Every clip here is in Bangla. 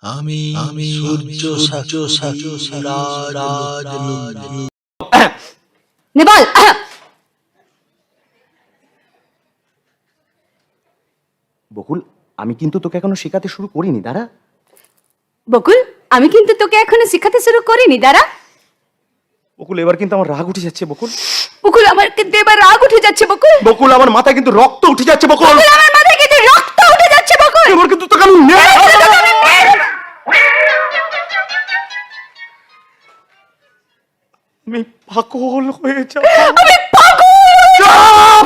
আমি আমি সূর্য সাক্ষী রাজলক্ষ্মী। নেবল, বকুল, আমি কিন্তু তোকে এখনো শেখাতে শুরু করিনি। দাঁড়া। বকুল, আমি কিন্তু তোকে এখনো শেখাতে শুরু করিনি। দাঁড়া। বকুল, এবার কিন্তু আমার রাগ উঠে যাচ্ছে। বকুল, বকুল, আমার কিন্তু এবার রাগ উঠে যাচ্ছে। বকুল, বকুল, আমার মাথায় কিন্তু রক্ত উঠে যাচ্ছে। বকুল, বকুল, আমার মাথায় কিন্তু রক্ত উঠে যাচ্ছে। বকুল, এবার কিন্তু তোকে আমি আমি পাগল হয়ে যাব। আমি পাগল। চাপ!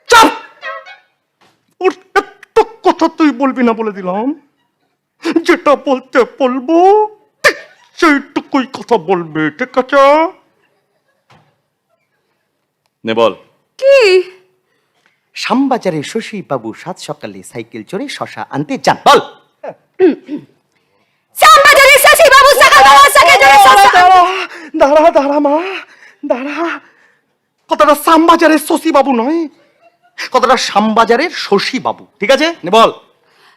চাপ! ওর একটা কথা তুই বলবি না বলে দিলাম। যেটা বলতে বলবো সেইটুকুই কথা বলবে, ঠিক আছে? নে বল। কি? শ্যামবাজারে শশী বাবু সাত সকালে সাইকেল চড়ে শশা আনতে যান। বল। শ্যামবাজারে শশী বাবু সকালবেলা সাইকেল চড়ে শশা। দাঁড়া দাঁড়া মা, দাঁড়া। কথাটা শ্যামবাজারের শশী বাবু নয়, কথাটা শ্যামবাজারের শশী বাবু, ঠিক আছে? নে বল।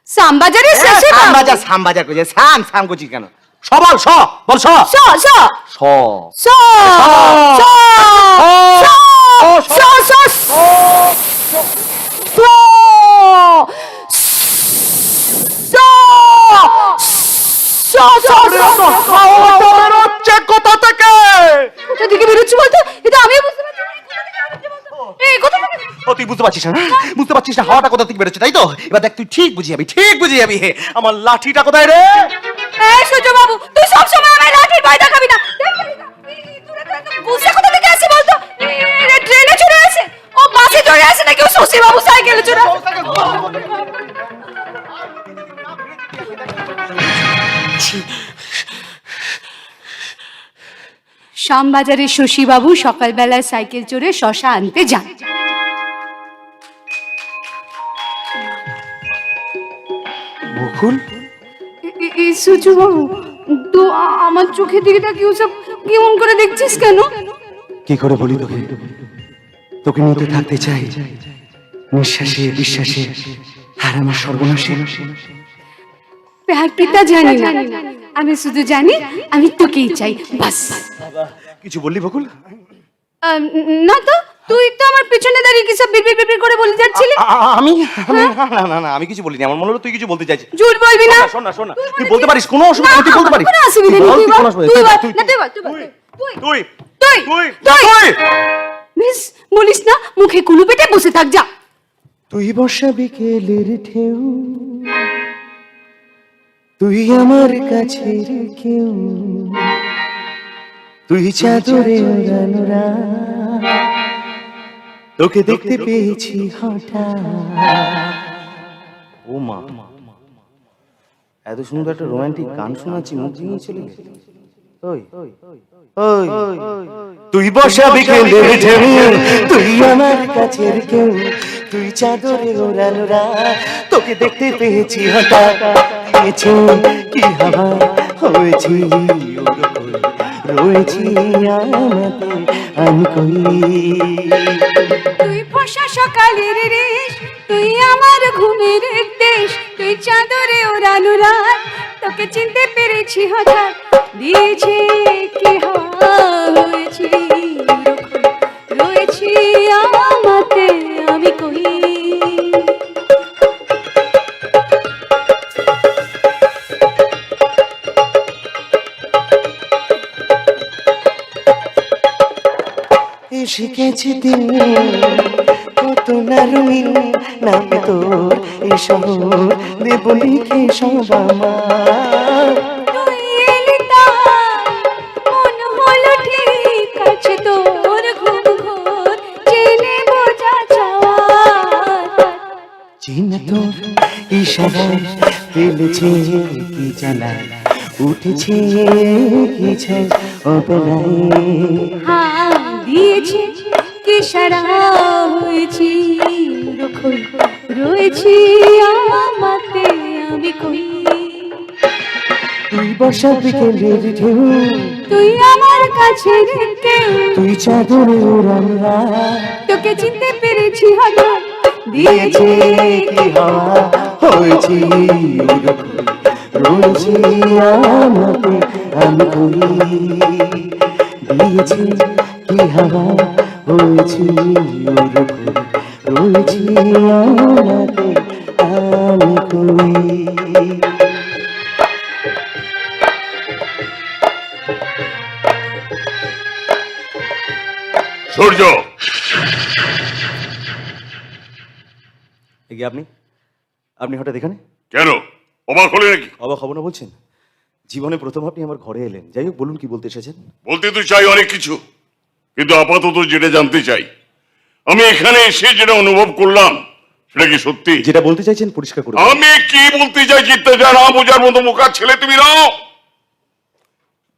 শ্যামবাজারে শশী বাবু। শ্যামবাজার শ্যামবাজার কইছে, শ্যাম শ্যাম কইছিস কেন? সবল স বল। স স স স স স স কোথা থেকে? কোথা থেকে বেরোচ্ছি বলতো? এটা আমি বুঝতে পারছি না। এই কোথা থেকে? ও, তুই বুঝতে পারছিস না? বুঝতে পারছিস না হাওয়াটা কোথা থেকে বেরোচ্ছে, তাই তো? এবার দেখ, তুই ঠিক বুঝে যাবি, ঠিক বুঝে যাবি। আমার লাঠিটা কোথায় রে? এই সূর্য বাবু, তুই সব সময় আমার লাঠির ভয় দেখাবি না। বুঝতে কোথা থেকে আসি বলতো? ট্রেনে চড়ে আসে, ও বাসে চড়ে আসে, নাকি ও শশী বাবু সাইকেলে চড়ে আসে? শ্যামবাজারে শশী বাবু সকালবেলায় সাইকেল চড়ে শশা আনতে যান। বকুল, সূর্য বাবু, তো আমার চোখের দিকে তাকিয়ে সব কেমন করে দেখছিস কেন? কি করে বলি তোকে? তোকে নিতে থাকতে চাই, নিঃশ্বাসে বিশ্বাসে, আর আমার সর্বনাশে। পিতা জানি না, আমি শুধু জানি আমি তোকেই চাই, বাস। কিছু বললি বকুল? না তো, তুই তো আমার পিছনে দাঁড়িয়ে কি সব বিড়বিড় বিড়বিড় করে বলে যাচ্ছিলি। আমি না না না, আমি কিছু বলিনি। আমার মনে হলো তুই কিছু বলতে চাইছিস। ঝুট বলবি না। শোন না, শোন না, তুই বলতে পারিস, কোনো অসুবিধা নেই, তুই বলতে পারিস। কোনো অসুবিধা নেই, বল, তুই বল, কোনো অসুবিধা তুই নেই, বল, তুই- না তুই বল, তুই বল, তুই তুই তুই তুই তুই তুই মিস বলিস না, মুখে কুলু পেটে বসে থাক, যা। তুই বর্ষা বিকেলের ঢেউ, তুই আমার কাছের কেউ, তুই চাদরে ওড়ানো রাত, তোকে দেখতে পেয়েছি হঠাৎ। ও মা, এত সুন্দর একটা রোমান্টিক গান শোনাচ্ছি, মুখ ভেঙে চলে গেছে। ওই ওই, তুই বর্ষা বিকেলের ঢেউ, তুই আমার কাছের কেউ, তুই চাদরে ওড়ানো রাত, তোকে দেখতে পেয়েছি হঠাৎ। পেয়েছি কি হাওয়া হয়েছি, রয়েছি আমাতে আমি কই। তুই ফসা সকালের রেশ, তুই আমার ঘুমের দেশ, তুই চাদরে ওড়ানো রাত, তোকে চিনতে পেরেছি হঠাৎ। দিয়েছে কি হাওয়া হয়েছি, রয়েছি আমাতে আমি কই। শিখেছি দিন কত না রঙিন, নামে তোর এই শহর দেব লিখে সব আমার। তুই এলি তাই মন হলো ঠিক আছে তোর, ঘুম ঘোর জেনে বোঝা চাওয়ার। চিনা তোর ইশারায় ফেলেছে কি জ্বালা, উঠেছে কি ছাই অবেলায়। হ্যাঁ, দিয়েছে কি সারা হয়েছি, রয়েছি আমাতে আমি কই। তুই বর্ষা বিকেলের ঢেউ, তুই আমার কাছে কেউ, তুই চাদরে ওড়ানো রাত, তোকে চিনতে পেরেছি হঠাৎ। দিয়েছে কি হাওয়া হয়েছি রয়েছি আমাকে আমি করি দিয়েছি কি হাওয়া হয়েছি ওর ঘরে রয়েছি আমাকে আমি করি। সূর্য, এই আপনি আপনি হঠাৎ এখানে? কেন অবাক হলে নাকি? অবাক হব না বলছেন? জীবনে প্রথম আপনি আমার ঘরে এলেন। যাই হোক, বলুন কি বলতে এসেছেন। বলতে তো চাই অনেক কিছু, কিন্তু আপাতত যেটা জানতে চাই, আমি এখানে এসে যেটা অনুভব করলাম সেটা কি সত্যি? যেটা বলতে চাইছেন পরিষ্কার করে আমি কি বলতে চাইছি তা জানা বোঝার মতো মুখার ছেলে তুমি নাও।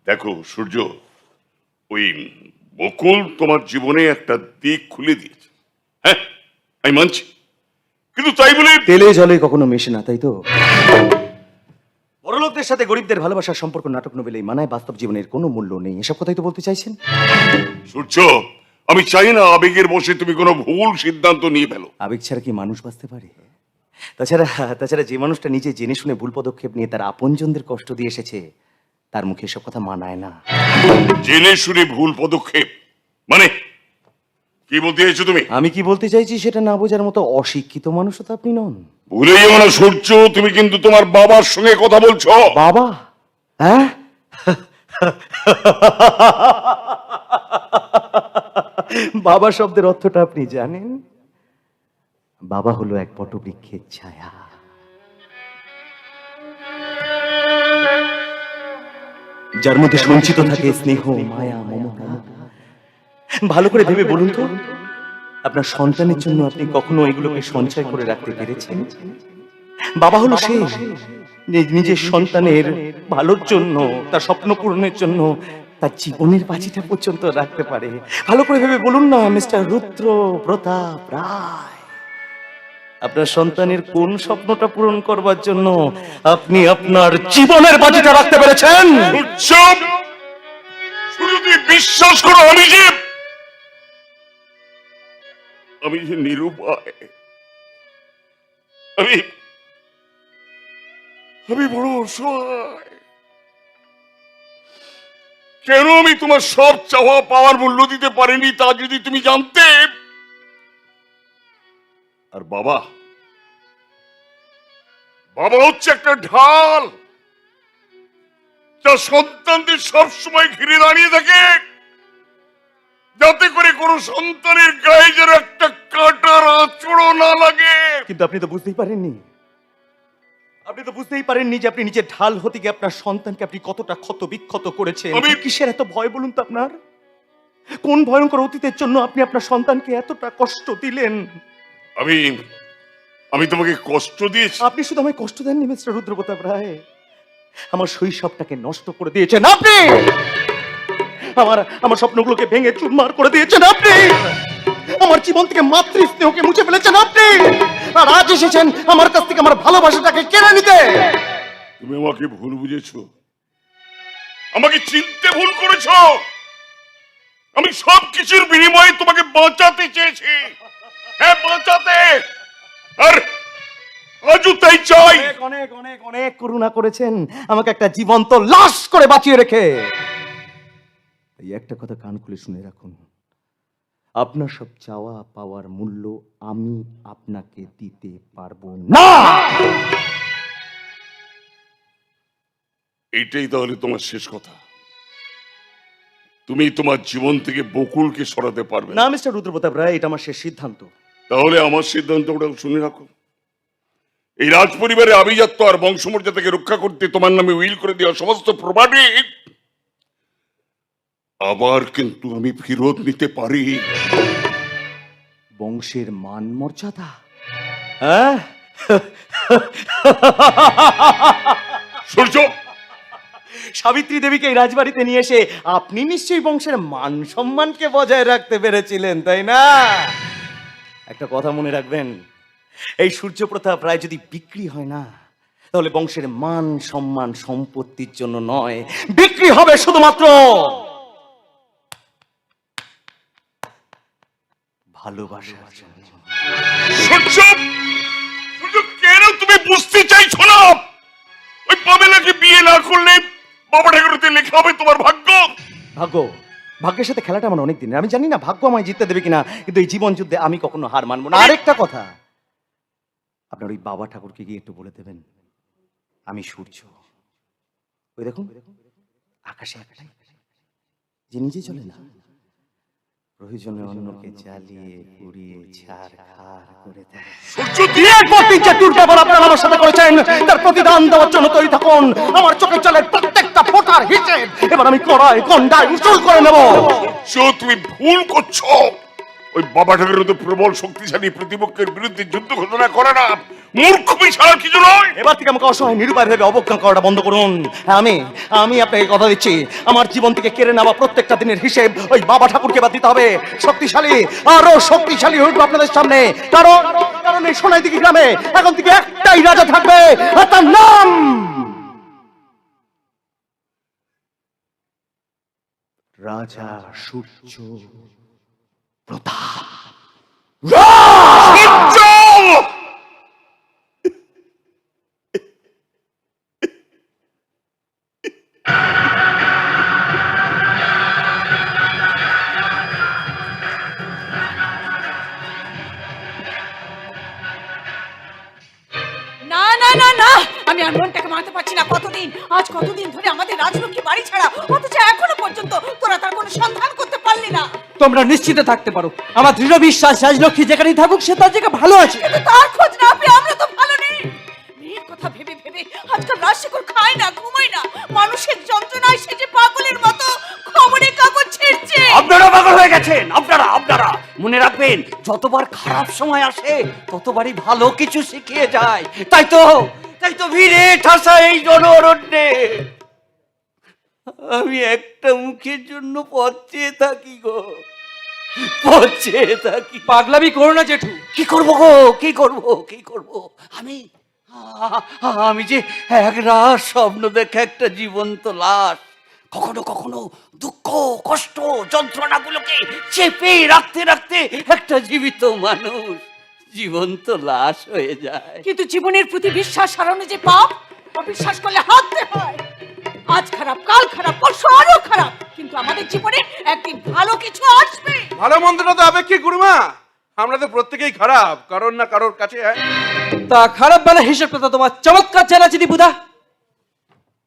দেখো সূর্য, ওই বকুল তোমার জীবনে একটা দিক খুলে দিয়েছে, হ্যাঁ আমি মানছি, কিন্তু তাই বলে তেলে জলে কখনো মেশে না, তাই তো? বড়লোকদের সাথে গরিবদের ভালোবাসার সম্পর্ক নাটক নবেলেই মানায়, বাস্তব জীবনের কোনো মূল্য নেই, এসব কথাই তো বলতে চাইছেন। সূর্য, আমি চাই না আবেগের বসে তুমি কোনো ভুল সিদ্ধান্ত নিয়ে ফেলো। আবেগ ছাড়া কি মানুষ বাঁচতে পারে? তাছাড়া যে মানুষটা নিজে জেনে শুনে ভুল পদক্ষেপ নিয়ে তার আপনজনদের কষ্ট দিয়ে এসেছে, তার মুখে এসব কথা মানায় না। জেনে শুনে ভুল পদক্ষেপ মানে কি বলতে চাইছো তুমি? আমি কি বলতে চাইছি সেটা না বোঝার মতো অশিক্ষিত মানুষও তো আপনি নন। ভুলে যেও না সূর্য, তুমি কিন্তু তোমার বাবার সঙ্গে কথা বলছো। বাবা? হ্যাঁ, বাবা শব্দের অর্থটা আপনি জানেন? বাবা হলো এক বটবৃক্ষের ছায়া, যার মধ্যে সঞ্চিত থাকে স্নেহ, মায়া, মমতা। ভালো করে ভেবে বলুন তো, আপনার সন্তানের জন্য আপনি কখনো এগুলোকে সঞ্চয় করে রাখতে পেরেছেন? বাবা হলো সে নিজের সন্তানের ভালোর জন্য, তার স্বপ্ন পূরণের জন্য তার জীবনের বাজিটা পর্যন্ত রাখতে পারে। ভালো করে ভেবে বলুন না মিস্টার রুদ্র প্রতাপ রায়, আপনার সন্তানের কোন স্বপ্নটা পূরণ করবার জন্য আপনি আপনার জীবনের বাজিটা রাখতে পেরেছেন? চুপ! শুধু তুই বিশ্বাস করো, আমি যে নিরুপায়, আমি বড় অসহায়। কেন আমি তোমার সব চাওয়া পাওয়ার মূল্য দিতে পারিনি তা যদি তুমি জানতে। আর বাবা হচ্ছে একটা ঢাল, যা সন্তানদের সবসময় ঘিরে দাঁড়িয়ে থাকে, যাতে করে কোনো সন্তানের গায়ে যেন একটা কাঁটার আঁচড়ও না লাগে। কিন্তু আপনি তো বুঝতেই পারেননি, যে আপনি নিজের ঢাল হতে গিয়ে আপনার সন্তানকে আপনি কতটা ক্ষত বিক্ষত করেছেন। কিসের এত ভয় বলুন তো আপনার? কোন ভয়ঙ্কর অতীতের জন্য আপনি আপনার সন্তানকে এতটা কষ্ট দিলেন? আমি তোমাকে কষ্ট দিয়েছি? আপনি শুধু আমায় কষ্ট দেননি মিস্টার রুদ্রপ্রতাপ রায়, আমার শৈশবটাকে নষ্ট করে দিয়েছেন আপনি। আমার স্বপ্নগুলোকে ভেঙে চুরমার করে দিয়েছেন আপনি। আমার জীবন থেকে মাতৃস্নেহকে মুছে ফেলেছেন আপনি। আর আজ এসেছেন আমার কাছ থেকে আমার ভালোবাসাটাকে কেড়ে নিতে। তুমি আমাকে ভুল বুঝেছো, আমাকে চিনতে ভুল করেছো। আমি সব কিছুর বিনিময়ে তোমাকে বাঁচাতে চেয়েছি, হ্যাঁ বাঁচাতে, আর আজও তাই চাই। অনেক অনেক অনেক করুণা করেছেন আমাকে একটা জীবন্ত লাশ করে বাঁচিয়ে রেখে। এই একটা কথা কান খুলে শুনে রাখুন, আপনার সব চাওয়া পাওয়ার মূল্য আমি আপনাকে দিতে পারবো না। এইটাই তাহলে তোমার শেষ কথা? তুমি তোমার জীবন থেকে বকুলকে সরাতে পারবে না মিস্টার রুদ্রপ্রতাপ রায়, এটা আমার শেষ সিদ্ধান্ত। তাহলে আমার সিদ্ধান্তটা শুনে রাখো। এই রাজ পরিবারের আভিজাত্য আর বংশমর্যাদাকে রক্ষা করতে তোমার নামে উইল করে দেওয়া সমস্ত প্রপার্টি আবার কিন্তু আমি ফেরত নিতে পারি। বংশের মান মর্যাদা? হ্যাঁ সূর্য, সাবিত্রী দেবীকে এই রাজবাড়িতে নিয়ে এসে আপনি নিশ্চয়ই বংশের মান সম্মানকে বজায় রাখতে পেরেছিলেন, তাই না? একটা কথা মনে রাখবেন, এই সূর্যপ্রতাপ রায় যদি বিক্রি হয় না, তাহলে বংশের মান সম্মান সম্পত্তির জন্য নয়, বিক্রি হবে শুধুমাত্র ভালোবাসার জন্য। সূর্য, কেন তুমি বুঝতে চাইছো না? ওই পাবে নাকি বিয়ে না করলে বাবা ঠাকুরতে লেখা হবে তোমার ভাগ্য? ভাগ্য, ভাগ্যের সাথে খেলাটা আমার অনেক দিনের। আমি জানি না ভাগ্য আমায় জিততে দেবে কিনা, কিন্তু এই জীবন যুদ্ধে আমি কখনো হার মানবো না। আরেকটা কথা, আপনার ওই বাবা ঠাকুরকে গিয়ে একটু বলে দেবেন আমি সূর্য। ওই দেখুন আকাশে একটাই যে নিজে চলে না, প্রয়োজনে অন্যকে জ্বালিয়ে পুড়িয়ে ছারখার করে দেয়। সূর্য দিয়ে বিয়ের পর 3-4 বার আপনারা আমার সাথে করেছেন, তার প্রতিদান দেওয়ার জন্য তৈরি থাকুন। আমার চোখের জলের প্রত্যেকটা ফোঁটার হিসেব এবার আমি কড়ায় গন্ডায় উসুল করে নেব। তুমি ভুল করছো। ওই বাবা ঠাকুর তো প্রবল শক্তিশালী প্রতিপক্ষের বিরুদ্ধে যুদ্ধ ঘোষণা করে না, মূর্খমি ছাড়া কিছু নয়। এবার থেকে আমাকে অসহায় নিরুপায় ভেবে অবজ্ঞা করাটা বন্ধ করুন। হ্যাঁ, আমি আপনাকে কথা দিচ্ছি, আমার জীবন থেকে কেড়ে নেওয়া প্রত্যেকটা দিনের হিসেব ওই বাবা ঠাকুরকে বাদ দিতে হবে। শক্তিশালী, আরো শক্তিশালী উঠবো আপনাদের সামনে। কারণ এই সোনাইদিঘি গ্রামে এখন থেকে একটাই রাজা থাকবে, আর তার নাম রাজা সূর্য প্রতাপ। সূর্য! না না না না, আমি আর মনটাকে মানতে পারছি না। কতদিন ধরে আমাদের রাজলক্ষ্মী বাড়ি ছাড়া, অথচ এখনো পর্যন্ত তোরা তার কোনো সন্ধান করতে পারলি না। তোমরা নিশ্চিত থাকতে পারো, আমার দৃঢ় বিশ্বাস রাজলক্ষ্মী যেখানেই থাকুক সে তার জায়গা ভালো আছে। কিন্তু তার খোঁজ না পেয়ে আমরা তো ভালো নেই। মেয়ের কথা ভেবে ভেবে আজকাল রাত শেকড় খায় না, ঘুমায় না। মানুষের যন্ত্রণায় সে যে পাগলের মতো খবরের কাগজ ছিঁড়ছে। আপনারা পাগল হয়ে গেছেন। আপনারা মনে রাখবেন, যতবার খারাপ সময় আসে ততবারই ভালো কিছু শিখিয়ে যায়। তাই তো ভিড়ে ঠাসা এই জনঅরণ্যে আমি একটা মুখের জন্য পথ চেয়ে থাকি গো, পথ চেয়ে থাকি। পাগলামি করো না জেঠু। কি করবো গো, কি করবো আমি যে এক রাত স্বপ্ন দেখে একটা জীবন্ত লাশ, কখনো দুঃখ কষ্ট যন্ত্রণাগুলোকে চেপে রাখতে রাখতে একটা জীবিত মানুষ জীবন্ত লাশ হয়ে যায়। কিন্তু জীবনের প্রতি বিশ্বাস হারানো যে পাপ, অবিশ্বাস করলে হারতে হয়। আজ খারাপ, কাল খারাপ, পরশু আরো খারাপ, কিন্তু আমাদের জীবনে একদিন ভালো কিছু আসবে। ভালো মন্দটা তো আপেক্ষিক গুরুমা। আমরা তো প্রত্যেকেই খারাপ, কারোর না কারোর কাছে। তা খারাপ বেলা হিসেবটা তো তোমার চমৎকার জানাচ্ছি দীপুদা।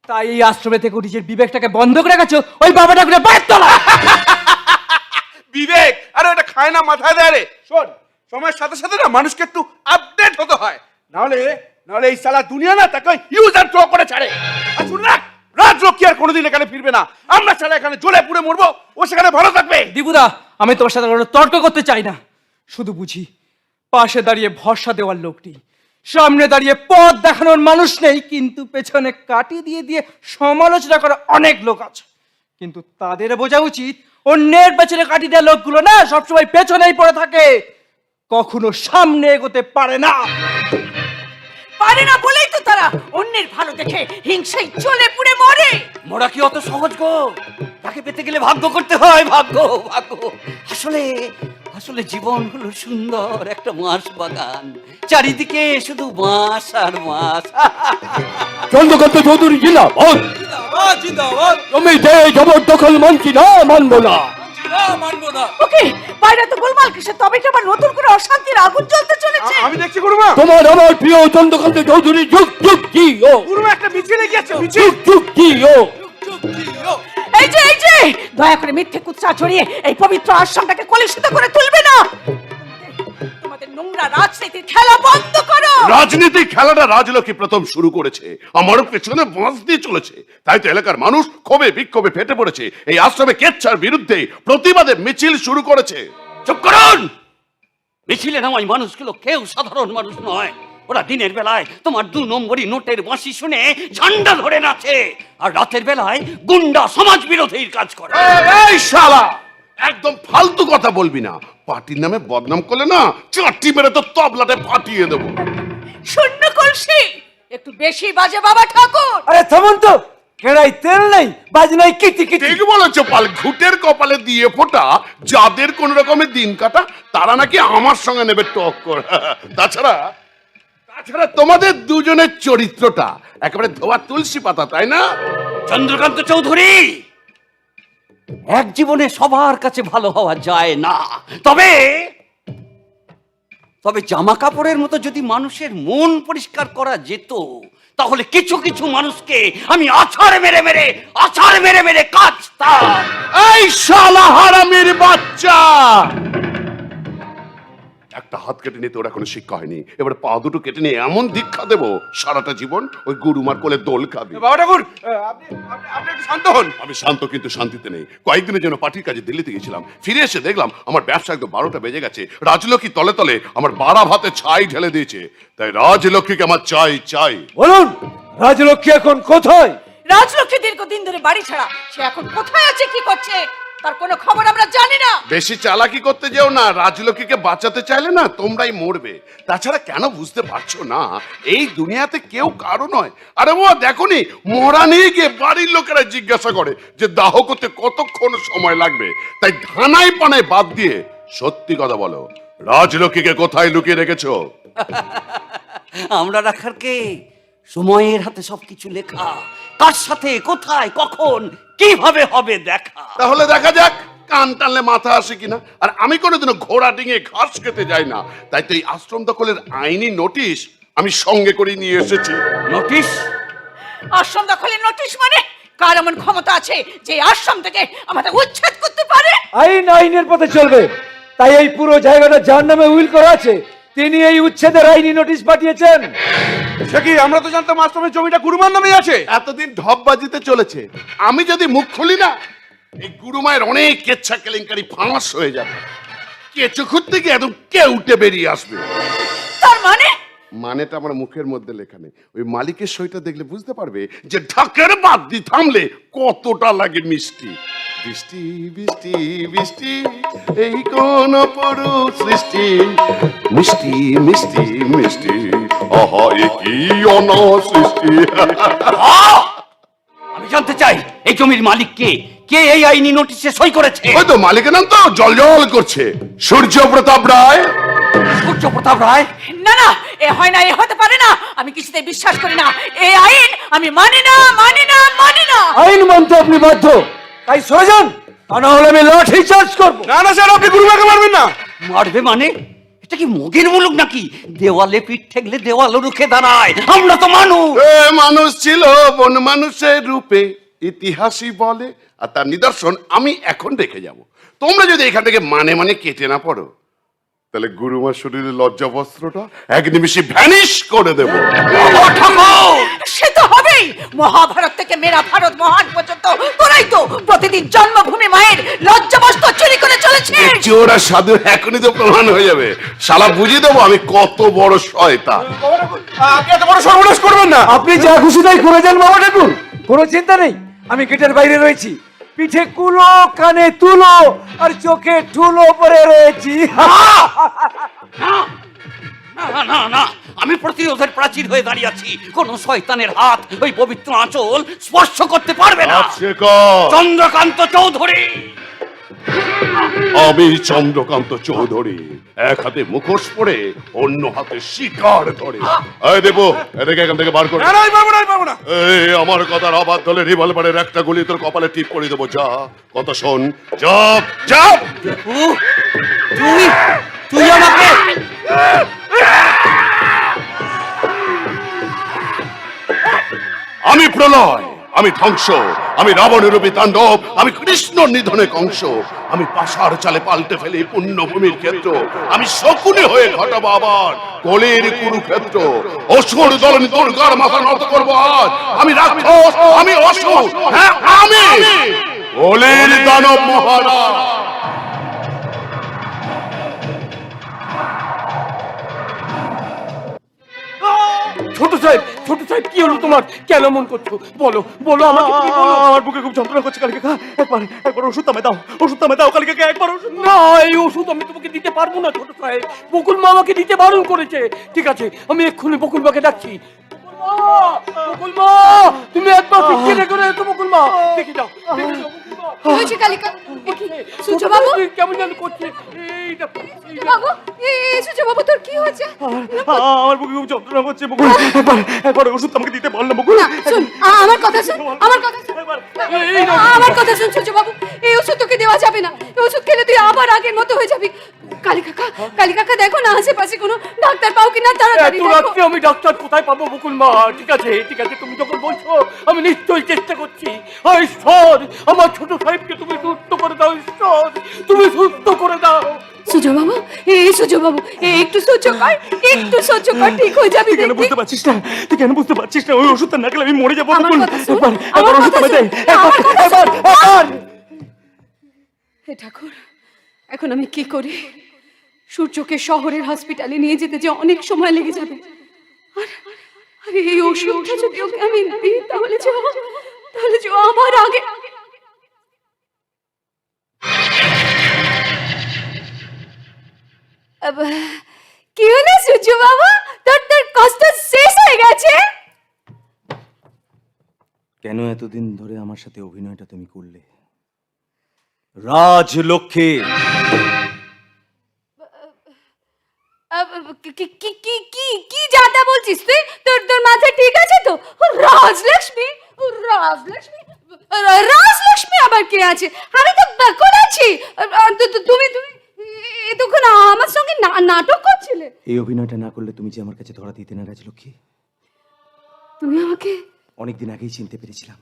তাই এই আশ্রমে থেকে নিজের বিবেকটাকে বন্ধ করে গেছো ওই বাবা ঠাকুরের পায়ের তলায়। বিবেক আরে ওটা খায় না, মাথায় দেয় রে। শোন, সময়ের সাথে সাথে না মানুষকে একটু আপডেট হতে হয়, নাহলে এই সালা দুনিয়া না তাকে ইউজ আর থ্রো করে ছাড়ে। আর শুন না, রাজলক্ষ্মী আর কোনোদিন এখানে ফিরবে না। আমরা ছাড়া এখানে জ্বলে পুড়ে মরবো, ও সেখানে ভালো থাকবে। দীপুদা, আমি তোমার সাথে কোনো তর্ক করতে চাই না, শুধু বুঝি পাশে দাঁড়িয়ে ভরসা দেওয়ার লোকটি, সামনে দাঁড়িয়ে পথ দেখানোর মানুষ নেই, কিন্তু পেছনে কাটি দিয়ে দিয়ে সমালোচনা করার অনেক লোক আছে। কিন্তু তাদের বোঝা উচিত অন্যের পেছনে কাটি দেওয়া লোকগুলো না সবসময় পেছনেই পড়ে থাকে, কখনো সামনে এগোতে পারে না বলেই তো তারা অন্যের ভালো দেখে হিংসায় জ্বলে পুড়ে মরে। মোরা কি অত সহজ গো? তাকে পেতে গেলে ভাগ্য করতে হয়, ভাগ্য। আসলে জীবন হলো সুন্দর একটা মাস বাগান, চারিদিকে শুধু মাস আর মাস। চন্দ্রকান্ত চৌধুরী জিন্দাবাদ। তুমি যে জবরদখল মানছি না, মানবো না। ওকে, বাইরে তো গোলমাল কিসে? তবে কি আবার নতুন করে অশান্তির আগুন জ্বলতে চলেছে? আমি দেখছি গুরুমা, তোমার আমার প্রিয় চন্দ্রকান্ত চৌধুরী যুগ যুগ জিও। গুরুমা একটা মিছিলে গিয়েছে। যুগ যুগ জিও। এই যে দয়া করে মিথ্যে কুৎসা ছড়িয়ে এই পবিত্র আশ্রমটাকে কলুষিত করে তুলবে না। তোমাদের নোংরা রাজনীতির খেলা বন্ধ করো। রাজনীতির খেলাটা রাজলক্ষ্মী প্রথম শুরু করেছে, আমারও পেছনে বাঁশ দিয়ে চলেছে। তাই তো এলাকার মানুষ ক্ষোভে বিক্ষোভে ফেটে পড়েছে, এই আশ্রমে কেচ্ছার বিরুদ্ধে প্রতিবাদে মিছিল শুরু করেছে। চুপ করুন! মিছিলে নামাই মানুষগুলো কেউ সাধারণ মানুষ নয়। ওরা দিনের বেলায় তোমার 2 নম্বরই নোটের বাঁশি শুনে ঝান্ডা ধরে নাচে, আর রাতের বেলায় গুন্ডা সমাজ বিরোধীর কাজ করে। এই শালা, একদম ফালতু কথা বলবি না। পার্টির নামে বদনাম করলে না চাটি মেরে তো তবলাতে ফাটিয়ে দেবো। শূন্য কলসি একটু বেশি বাজে বাবা ঠাকুর। আরে থামুন তো, কেড়াই তেল নেই, বাজনাই কিটি কিটি। ঠিক বলেছো পাল, ঘুটের কপালে দিয়ে ফোটা যাদের কোন রকমের দিন কাটা তারা নাকি আমার সঙ্গে নেবে টক্কর। তাছাড়া তাছাড়া তোমাদের দুজনের চরিত্রটা একেবারে ধোয়া তুলসী পাতা, তাই না? চন্দ্রকান্ত চৌধুরী, এক জীবনে সবার কাছে ভালো হওয়া যায় না, তবে তবে জামা কাপড়ের মতো যদি মানুষের মন পরিষ্কার করা যেত, তাহলে কিছু কিছু মানুষকে আমি আছাড় মেরে মেরে কাটতাম। এই শালা হারামির বাচ্চা! একটা হাত কেটে নিতে ওরা কোনো শিক্ষা হয়নি, এবার পা দুটো কেটে নিয়ে এমন দীক্ষা দেবো সারাটা জীবন ওই গুরুমার কোলে দোল খাবি। বাবা ঠাকুর, আপনি একটু শান্ত হন। আমি শান্ত, কিন্তু শান্তিতে নেই। কয়েকদিনের জন্য পার্টির কাজে দিল্লিতে গেছিলাম, ফিরে এসে দেখলাম আমার ব্যবসা একদম 12টা বেজে গেছে। রাজলক্ষ্মী তলে তলে আমার 12 ভাতে ছাই ঢেলে দিয়েছে। তাই রাজলক্ষ্মীকে আমার চাই চাই। বলুন, রাজলক্ষ্মী এখন কোথায়? রাজলক্ষ্মী দীর্ঘদিন ধরে বাড়ি ছাড়া, সে এখন কোথায় আছে, কি করছে, তার কোনো খবর আমরা জানি না। বেশি চালাকি করতে যেও না, রাজলক্ষ্মীকে বাঁচাতে চাইলে না তোমরাই মরবে। তাছাড়া কেন বুঝতে পারছো না, এই দুনিয়াতে কেউ কারো নয়। আরে ও দেখোনি, মরা নিয়ে গিয়ে বাড়ির লোকেরা জিজ্ঞাসা করে যে দাহ করতে কতক্ষণ সময় লাগবে। তাই ধানায় পানায় বাদ দিয়ে সত্যি কথা বলো, রাজলক্ষ্মীকে কোথায় লুকিয়ে রেখেছো? আমরা রাখার কে? সময়ের হাতে সবকিছু লেখা, কার সাথে কোথায় কখন কিভাবে হবে দেখা। তাহলে দেখা যাক কান টানলে মাথা আসে কিনা। আর আমি কোনোদিনও ঘোড়া ডিঙে ঘাস খেতে যাই না, তাই তো এই আশ্রম দখলের আইনি নোটিশ আমি সঙ্গে করে নিয়ে এসেছি। নোটিশ? আশ্রম দখলের নোটিশ মানে? কার এমন ক্ষমতা আছে যে আশ্রম থেকে আমাদের উচ্ছেদ করতে পারে? আইন আইনের পথে চলবে, তাই এই পুরো জায়গাটা যার নামে উইল করা আছে, তিনি এই উচ্ছেদের আইনি নোটিশ পাঠিয়েছেন। সে কি, আমরা তো জানতাম আশ্রমের জমিটা গুরুমার নামে আছে। এতদিন ঢপবাজিতে চলেছে, আমি যদি মুখ খুলি না, এই গুরুমায়ের অনেক কেচ্ছা কেলেঙ্কারি ফাঁস হয়ে যাবে। কেঁচো খুঁজতে গিয়ে একদম কেউটে বেরিয়ে আসবে। তার মানে? মানেটা আমার মুখের মধ্যে লেখা নেই, ওই মালিকের সইটা দেখলে বুঝতে পারবে যে ঢাকের বাদ দিয়ে থামলে কতটা লাগে মিষ্টি। বৃষ্টি বৃষ্টি বৃষ্টি, এই কোন পরু সৃষ্টি, মিষ্টি মিষ্টি মিষ্টি, আহা এ কি অনসৃষ্টি। আমি জানতে চাই এই জমির মালিক কে? কে এই আইনি নোটিশে সই করেছে? ওই তো মালিকের নাম তো জল জল করছে, সূর্য প্রতাপ রায়। সূর্য প্রতাপ রায়? না না, এ হয় না, এ হতে পারে না। আমি কিছুতে বিশ্বাস করি না। এই আইন আমি মানি না, মানি না, মানি না। আইন মানতে আপনি বাধ্য, তাই সরে যান, তা না হলে আমি লাঠি চার্জ করবো। না না স্যার, আপনি গুরুমাকে মারবেন না। মারবে মানে? এটা কি মগের মুলুক নাকি? দেওয়ালে পিঠ ঠেকলে দেওয়ালও রুখে দাঁড়ায়। আমরা তো মানুষ। মানুষ ছিল বন মানুষের রূপে, ইতিহাসই বলে। আর তার নিদর্শন আমি এখন রেখে যাব। তোমরা যদি এখান থেকে মানে মানে কেটে না পড়ো, তাহলে গুরুমার শরীরের লজ্জা বস্ত্রটা এক নিমিষে ভ্যানিশ করে দেব। সে তো হবেই। মহাভারত থেকে মেরা ভারত মহান পর্যন্ত তোরাই তো প্রতিদিন জন্মভূমি মায়ের লজ্জাবস্ত্র চুরি করে চলেছে। চোরা সাধু এখনই তো প্রমাণ হয়ে যাবে। শালা বুঝিয়ে দেবো আমি কত বড় শয়তান। আপনি এত বড় সর্বনাশ করবেন না। আপনি যা খুশি তাই করে যান বাবা ঠাকুর, কোনো চিন্তা নেই। আমি গেটের বাইরে রয়েছি, পিঠে কুলো, কানে তুলো, আর চোখে ঠুলো পরে রয়েছি। না না না, আমি প্রতিরোধের প্রাচীর হয়ে দাঁড়িয়ে আছি। কোন শয়তানের হাত ওই পবিত্র আঁচল স্পর্শ করতে পারবে না। চন্দ্রকান্ত চৌধুরী। আমি চন্দ্রকান্ত চৌধুরী, এক হাতে মুখোশ পরে অন্য হাতে শিকার ধরে। এই দেবো, এটাকে এখান থেকে বার করে। না না, আমি পারবো না, আমি পারবো না। এই আমার কথার আবাদ হলে রিভলভারের একটা গুলি তোর কপালে টিপ করে দেবো। যা, কথা শোন, যা যা। তুই তুই আমাকে আমি প্রলয়, আমি ধ্বংস, আমি রাবণের রূপী তাণ্ডব, আমি কৃষ্ণ নিধনে কংস, আমি পাশার চালে পাল্টে ফেলি পুণ্যভূমির ক্ষেত্র, আমি শকুনি হয়ে ঘটাবো আবার কলির কুরুক্ষেত্র। অসুর দলনি দুর্গার মাথা নত করবো আজ। আমি রাক্ষস, আমি অসুর, হ্যাঁ আমি কলির দানব মহারাজ। ছোট সাহেব কি হলো তোমার? কেন মন করছো? বলো বলো আমাকে, কি বলো? আমার বুকে খুব যন্ত্রণা করছে কালকে। একবার ওষুধ নামে দাও, ওষুধ নামে দাও কালকে, একবার ওষুধ। না, এই ওষুধ আমি তোমাকে দিতে পারবো না ছোট সাহেব, বকুল মা আমাকে দিতে বারণ করেছে। ঠিক আছে, আমি এক্ষুনি বকুল মাকে ডাকছি। বকুল মা, তুমি একবার ফিরে করে এসো। বকুল মা, দেখে যাও, দেখে যাও বকুল মা। হয়েছে কালিকা, করছে সূর্যবাবু? কেমন যেন করছে এইটা বাবু, সূর্যবাবু তোর কি হয়েছে? আমার বুকে খুব যন্ত্রণা করছে মুকুল, একবার ওষুধ আমাকে দিতে বল না মুকুল। না, শোন, আমার কথা শোন, আমার কথা শোন। আমার কথা শোন সূর্যবাবু, এই ওষুধ তোকে দেওয়া যাবে না। এই ওষুধ খেলে তুই আবার আগের মতো হয়ে যাবি। কালী কাকা দেখো না আশেপাশে কোনো ডাক্তার পাও কিনা, তাড়াতাড়ি এত দেখো। রাত্রে আমি ডাক্তার কোথায় পাবো বকুল মা? ঠিক আছে তুমি যখন বলছো আমি নিশ্চয়ই চেষ্টা করছি। ঈশ্বর, আমার ছোট সাহেবকে তুমি সুস্থ করে দাও। ঈশ্বর, তুমি সুস্থ করে দাও। সূর্যবাবু, সূর্যবাবু, একটু সহ্য কর, একটু সহ্য কর, ঠিক হয়ে যাবি। তুই কেন দেখবি? বুঝতে পারছিস না? তুই কেন বুঝতে পারছিস না? ওই ওষুধটা না খেলে আমি মরে যাবো আমার মুকুল। কথা শোন, একবার আমার ওষুধ কথা আমায় দে, শোন, আমার কথা শোন। একবার। হে ঠাকুর, এখন আমি কি করি? সূর্যকে শহরের হসপিটালে নিয়ে যেতে যে অনেক সময় লেগে যাবে। আর এই ওষুধটা যদি ওকে আমি দিই তাহলে যে ও আমার আগে। কি হলো সূর্য বাবা, তোর কষ্ট শেষ হয়ে গেছে? কেন এতদিন ধরে আমার সাথে অভিনয়টা তুমি করলে? রাজলক্ষ্মী, কি জাতা বলছিস তুই? তোর মাথা ঠিক আছে তো? রাজলক্ষ্মী, রাজলক্ষ্মী আবার কে আছে? আমি তো বাকর আছি। তুমি এতক্ষণ আমার সঙ্গে নাটক করছিলে। এই অভিনয়টা না করলে তুমি যে আমার কাছে ধরা দিতে না রাজলক্ষ্মী। তুমি আমাকে অনেকদিন আগেই চিনতে পেরেছিলাম,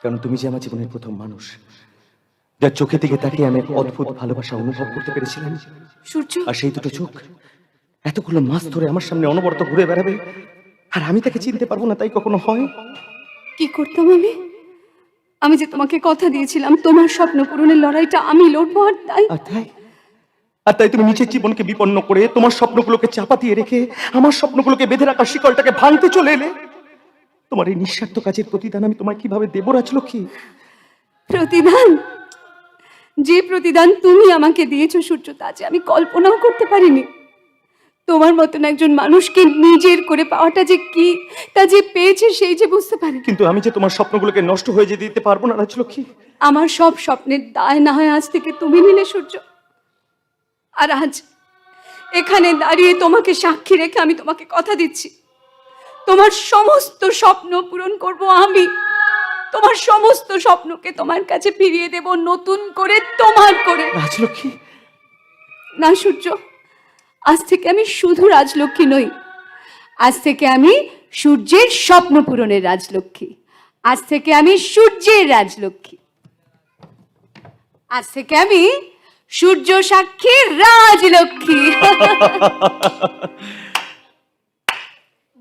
কারণ তুমি যে আমার জীবনের প্রথম মানুষ যার চোখের দিকে তাকিয়ে আমি এক অদ্ভুত ভালোবাসা অনুভব করতে পেরেছিলাম। সূর্য, আর সেই দুটো চোখ এতগুলো মাস ধরে আমার সামনে অনবরত ঘুরে বেড়াবে, আর আমি তাকে চিনতে পারবো না, তাই কখনো হয়? কি করতাম আমি যে তোমাকে কথা দিয়েছিলাম তোমার স্বপ্ন পূরণের লড়াইটা আমি লড়বো। আর তাই তুমি নিজের জীবনকে বিপন্ন করে তোমার স্বপ্নগুলোকে চাপা দিয়ে রেখে আমার স্বপ্নগুলোকে বেঁধে রাখা শিকলটাকে ভাঙতে চলে এলে। তোমার এই নিঃস্বার্থ কাজের প্রতিদান আমি তোমায় কিভাবে দেব রাজলক্ষ্মী? প্রতিদান? যে প্রতিদান তুমি আমাকে দিয়েছো সূর্য, তা যে আমি কল্পনাও করতে পারিনি। তোমার মতন একজন মানুষকে নিজের করে পাওয়াটা যে কি, তা যে পেয়েছে সেই যে বুঝতে পারে। কিন্তু আমি যে তোমার স্বপ্নগুলোকে নষ্ট হয়ে যেতে দিতে পারবো না রাজলক্ষ্মী। আমার সব স্বপ্নের দায় না হয় আজ থেকে তুমি নিলে সূর্য। আর আজ এখানে দাঁড়িয়ে তোমাকে সাক্ষী রেখে আমি তোমাকে কথা দিচ্ছি, তোমার সমস্ত স্বপ্ন পূরণ করব আমি। তোমার সমস্ত স্বপ্নকে তোমার কাছে ফিরিয়ে দেব নতুন করে, তোমার করে। রাজলক্ষ্মী, না সূর্য, আজ থেকে আমি শুধু রাজলক্ষ্মী নই, আজ থেকে আমি সূর্যের স্বপ্ন পূরণের রাজলক্ষ্মী। আজ থেকে আমি সূর্যের রাজলক্ষ্মী। আজ থেকে আমি সূর্য সাক্ষীর রাজলক্ষ্মী।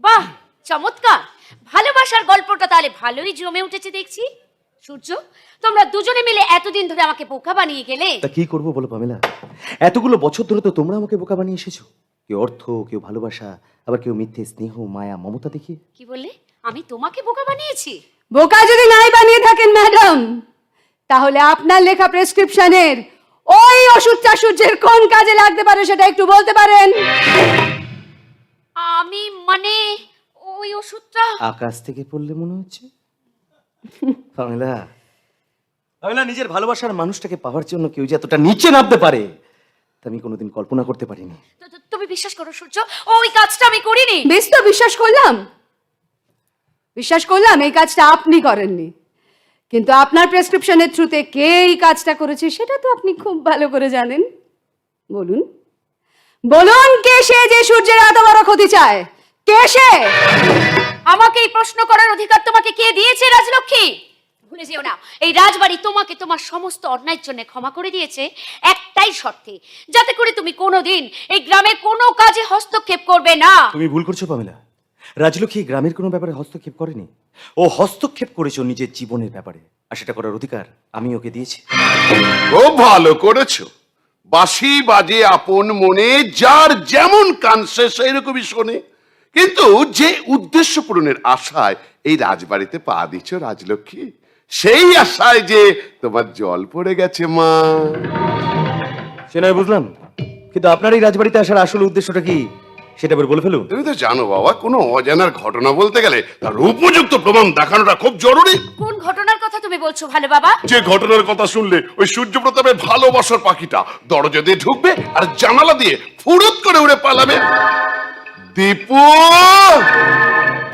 বাহ, চমৎকার! ভালোবাসার গল্পটা তাহলে ভালোই জমে উঠেছে দেখছি। সূর্য, তোমরা দুজনে মিলে এতদিন ধরে আমাকে বোকা বানিয়ে গেলে। তা কি করবো বলো পামেলা? এতগুলো বছর ধরে তো তোমরা আমাকে বোকা বানিয়ে এসেছো। কেউ অর্থ, কেউ ভালোবাসা, আবার কেউ মিথ্যে স্নেহ, মায়া, মমতা দেখিয়ে। কি বললে? আমি তোমাকে বোকা বানিয়েছি? বোকা যদি নাই বানিয়ে থাকেন ম্যাডাম, তাহলে আপনার লেখা প্রেসক্রিপশনের ওই ওষুধটা সূর্যের কোন কাজে লাগতে পারে সেটা একটু বলতে পারেন? আমি মানে ওই ওষুধটা আকাশ থেকে পড়লে মনে হচ্ছে। পামেলা, পামেলা, নিজের ভালোবাসার মানুষটাকে পাওয়ার জন্য কেউ যে এতটা নিচে নামতে পারে তা আমি কোনোদিন কল্পনা করতে পারিনি। তুমি বিশ্বাস করো সূর্য, ওই কাজটা আমি করিনি। বেশ, তো বিশ্বাস করলাম এই কাজটা আপনি করেননি, কিন্তু আপনার প্রেসক্রিপশনের থ্রুতে কে এই কাজটা করেছে সেটা তো আপনি খুব ভালো করে জানেন। বলুন কে সে যে সূর্যের এত বড় ক্ষতি চায়? কে সে? আমাকে এই প্রশ্ন করার অধিকার তোমাকে কে দিয়েছে রাজলক্ষ্মী? ভুলে যেও না, এই রাজবাড়ি তোমাকে তোমার সমস্ত অন্যায়ের জন্য ক্ষমা করে দিয়েছে একটাই শর্তে, যাতে করে তুমি কোনোদিন এই গ্রামের কোনো কাজে হস্তক্ষেপ করবে না। তুমি ভুল করছো পামেলা। রাজলক্ষ্মী গ্রামের কোনো ব্যাপারে হস্তক্ষেপ করেনি, ও হস্তক্ষেপ করেছো নিজের জীবনের ব্যাপারে, আর সেটা করার অধিকার আমি ওকে দিয়েছি। খুব ভালো করেছো। বাঁশি বাজে আপন মনে, যার যেমন কান সে সেই রকমই শোনে। কিন্তু যে উদ্দেশ্য পূরণের আশায় এই রাজবাড়িতে পা দিচ্ছ রাজলক্ষ্মী, সেই আশায় যে তোমার জল পড়ে গেছে মা। সে নয় বুঝলাম, কিন্তু আপনার এই রাজবাড়িতে আসার আসল উদ্দেশ্যটা কি সেটা এবার বলে ফেলুন। তুমি তো জানো বাবা, কোনো অজানার ঘটনা বলতে গেলে তার উপযুক্ত প্রমাণ দেখানোটা খুব জরুরি। কোন ঘটনার কথা তুমি তুমি বলছো ভালো বাবা? যে ঘটনার কথা শুনলে ওই সূর্য প্রতাপের ভালোবাসার পাখিটা দরজা দিয়ে ঢুকবে আর জানালা দিয়ে ফুরুত করে উড়ে পালাবে। দীপু,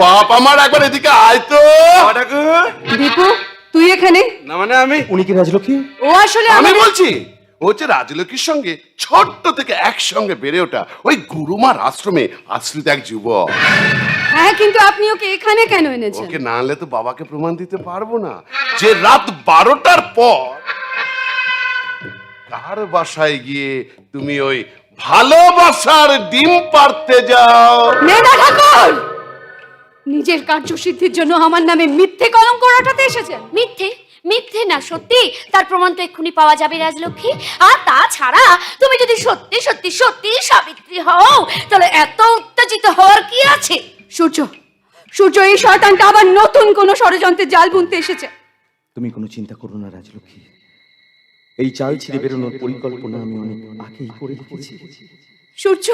বাপ আমার একবার এদিকে আয় তো। দীপু তুই এখানে? না মানে আমি উনি কি রাজলক্ষ্মী? ও আসলে আমি আমাদের- বলছি ও হচ্ছে রাজলক্ষ্মীর সঙ্গে ছোট্ট থেকে একসঙ্গে বেড়ে ওঠা ওই গুরুমার আশ্রমে আশ্রিত এক যুবক। হ্যাঁ, কিন্তু আপনি ওকে এখানে কেন এনেছেন? ওকে না আনলে তো বাবাকে প্রমাণ দিতে পারবো না যে রাত 12টার পর কার বাসায় গিয়ে তুমি ওই ভালোবাসার ডিম পারতে যাও। মেধা ঠাকুর নিজের কার্যসিদ্ধির জন্য আমার নামে মিথ্যে কলঙ্ক রটাতে এসেছেন। মিথ্যে? মিথ্যে না সত্যি, তার প্রমাণ তো এক্ষুনি পাওয়া যাবে রাজলক্ষ্মী। আর তাছাড়া তুমি যদি সত্যি সত্যি সত্যি সাবিত্রী হও তাহলে এত উত্তেজিত হওয়ার কি আছে? সূর্য, সূর্য, এই শয়তানটা আবার নতুন কোন ষড়যন্ত্রের জাল বুনতে এসেছে। তুমি কোনো চিন্তা করো না রাজলক্ষ্মী, এই চাল ছিঁড়ে বেরোনোর পরিকল্পনা আমি অনেক আগেই করে রেখেছি। সূর্য,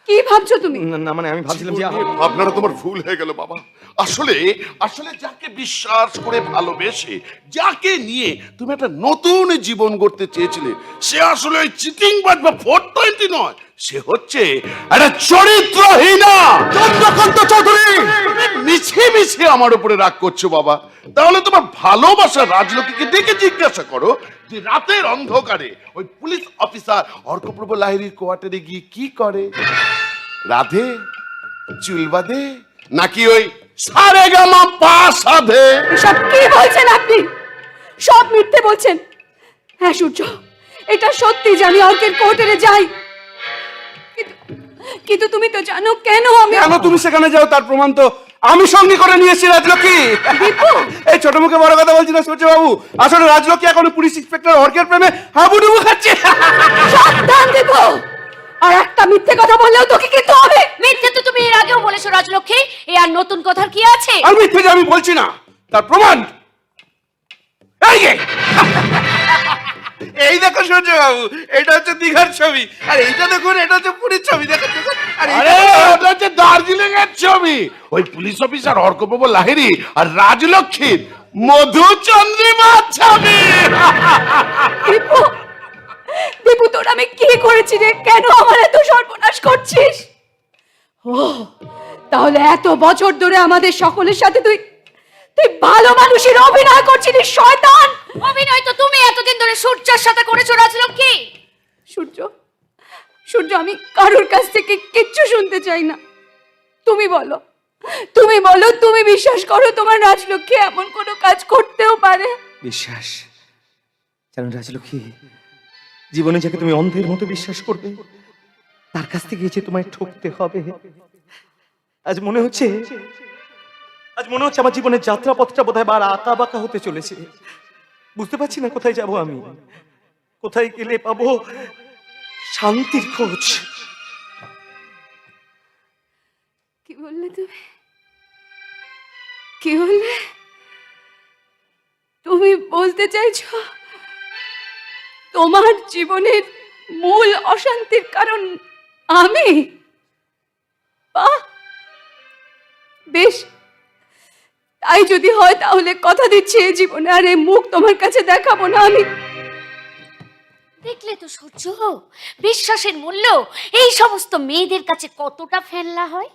কি ভাবছো তুমি? না মানে আমি ভাবছিলাম যে আপনারা তোমার ভুল হয়ে গেল বাবা। আসলে আসলে যাকে বিশ্বাস করে ভালোবেসে যাকে নিয়ে তুমি একটা নতুন জীবন গড়তে চেয়েছিলে সে আসলে ওই চিটিংবাজ বা 420 নয়, সে হচ্ছে একটা চরিত্রহীনা চন্দ্রকান্ত চৌধুরী। মিছে মিছে আমার উপরে রাগ করছো বাবা। তাহলে তোমার ভালোবাসা রাজলক্ষ্মীকে ডেকে জিজ্ঞাসা করো যে রাতের অন্ধকারে ওই পুলিশ অফিসার অর্কপ্রভ লাহিড়ীর কোয়ার্টারে গিয়ে কি করে। রাধে, চুল বাঁধে, নাকি ওই সারেগামা পা সাধে? এসব কি বলছেন আপনি? সব মিথ্যে বলছেন। হ্যাঁ সূর্য, এটা সত্যি যে আমি অর্কের কোর্টারে যাই, কিন্তু তুমি তো জানো কেন আমি। কেন তুমি সেখানে যাও তার প্রমাণ তো আমি সঙ্গে করে নিয়েছি রাজলক্ষ্মী। এই ছোট মুখে বড় কথা বলছি না সূর্য বাবু, আসলে রাজলক্ষ্মী এখন পুলিশ ইন্সপেক্টর অর্কের প্রেমে হাবুডুবু খাচ্ছে। সাবধান দেব, আর একটা মিথ্যে কথা বললেও তোকে কিন্তু হবে। মিথ্যে তো তুমি এর আগেও বলেছো রাজলক্ষ্মী, এ আর নতুন কথার কি আছে? আর মিথ্যে যে আমি বলছি না তার প্রমাণ এই যে। এই দেখো সূর্য বাবু, এটা হচ্ছে দীঘার ছবি, আর এইটা দেখুন এটা হচ্ছে পুরীর ছবি। দেখুন দেখুন, আর আরে ওটা হচ্ছে দার্জিলিং এর ছবি। ওই পুলিশ অফিসার অর্কপ্রভ লাহিড়ী আর রাজলক্ষ্মীর মধুচন্দ্রিমার ছবি। দীপু, দীপু, তোর আমি কি করেছি রে? কেন আমার এত সর্বনাশ করছিস? ও তাহলে এত বছর ধরে আমাদের সকলের সাথে তুই তুই ভালো মানুষের অভিনয় করছিলি, শয়তান। অভিনয় তো তুমি এতদিন ধরে সূর্যের সাথে করেছো রাজলক্ষ্মী। সূর্য, সূর্য, আমি কারোর কাছ থেকে কিচ্ছু শুনতে চাই না। তুমি বলো, তুমি বলো, তুমি বিশ্বাস করো তোমার রাজলক্ষ্মী এমন কোনো কাজ করতেও পারে? বিশ্বাস জানো রাজলক্ষ্মী, জীবনে যাকে তুমি অন্ধের মতো বিশ্বাস করবে তার কাছ থেকে যে তোমায় ঠকতে হবে। আজ মনে হচ্ছে আমার জীবনের যাত্রাপথটা বোধহয় বার আঁকা বাঁকা হতে চলেছে। বুঝতে পারছি না কোথায় যাব আমি, কোথায় গেলে পাবো শান্তির খোঁজ। কি বললে তুমি? কি বললে? তুমি বলতে চাইছো তোমার জীবনের মূল অশান্তির কারণ আমি? বাহ, বেশ, তাই যদি হয় তাহলে কথা দিচ্ছি এই জীবনে আর এই মুখ তোমার কাছে দেখাবো না আমি। দেখলে তো সূর্য, বিশ্বাসের মূল্য এই সমস্ত মেয়েদের কাছে কতটা ফেললা হয়।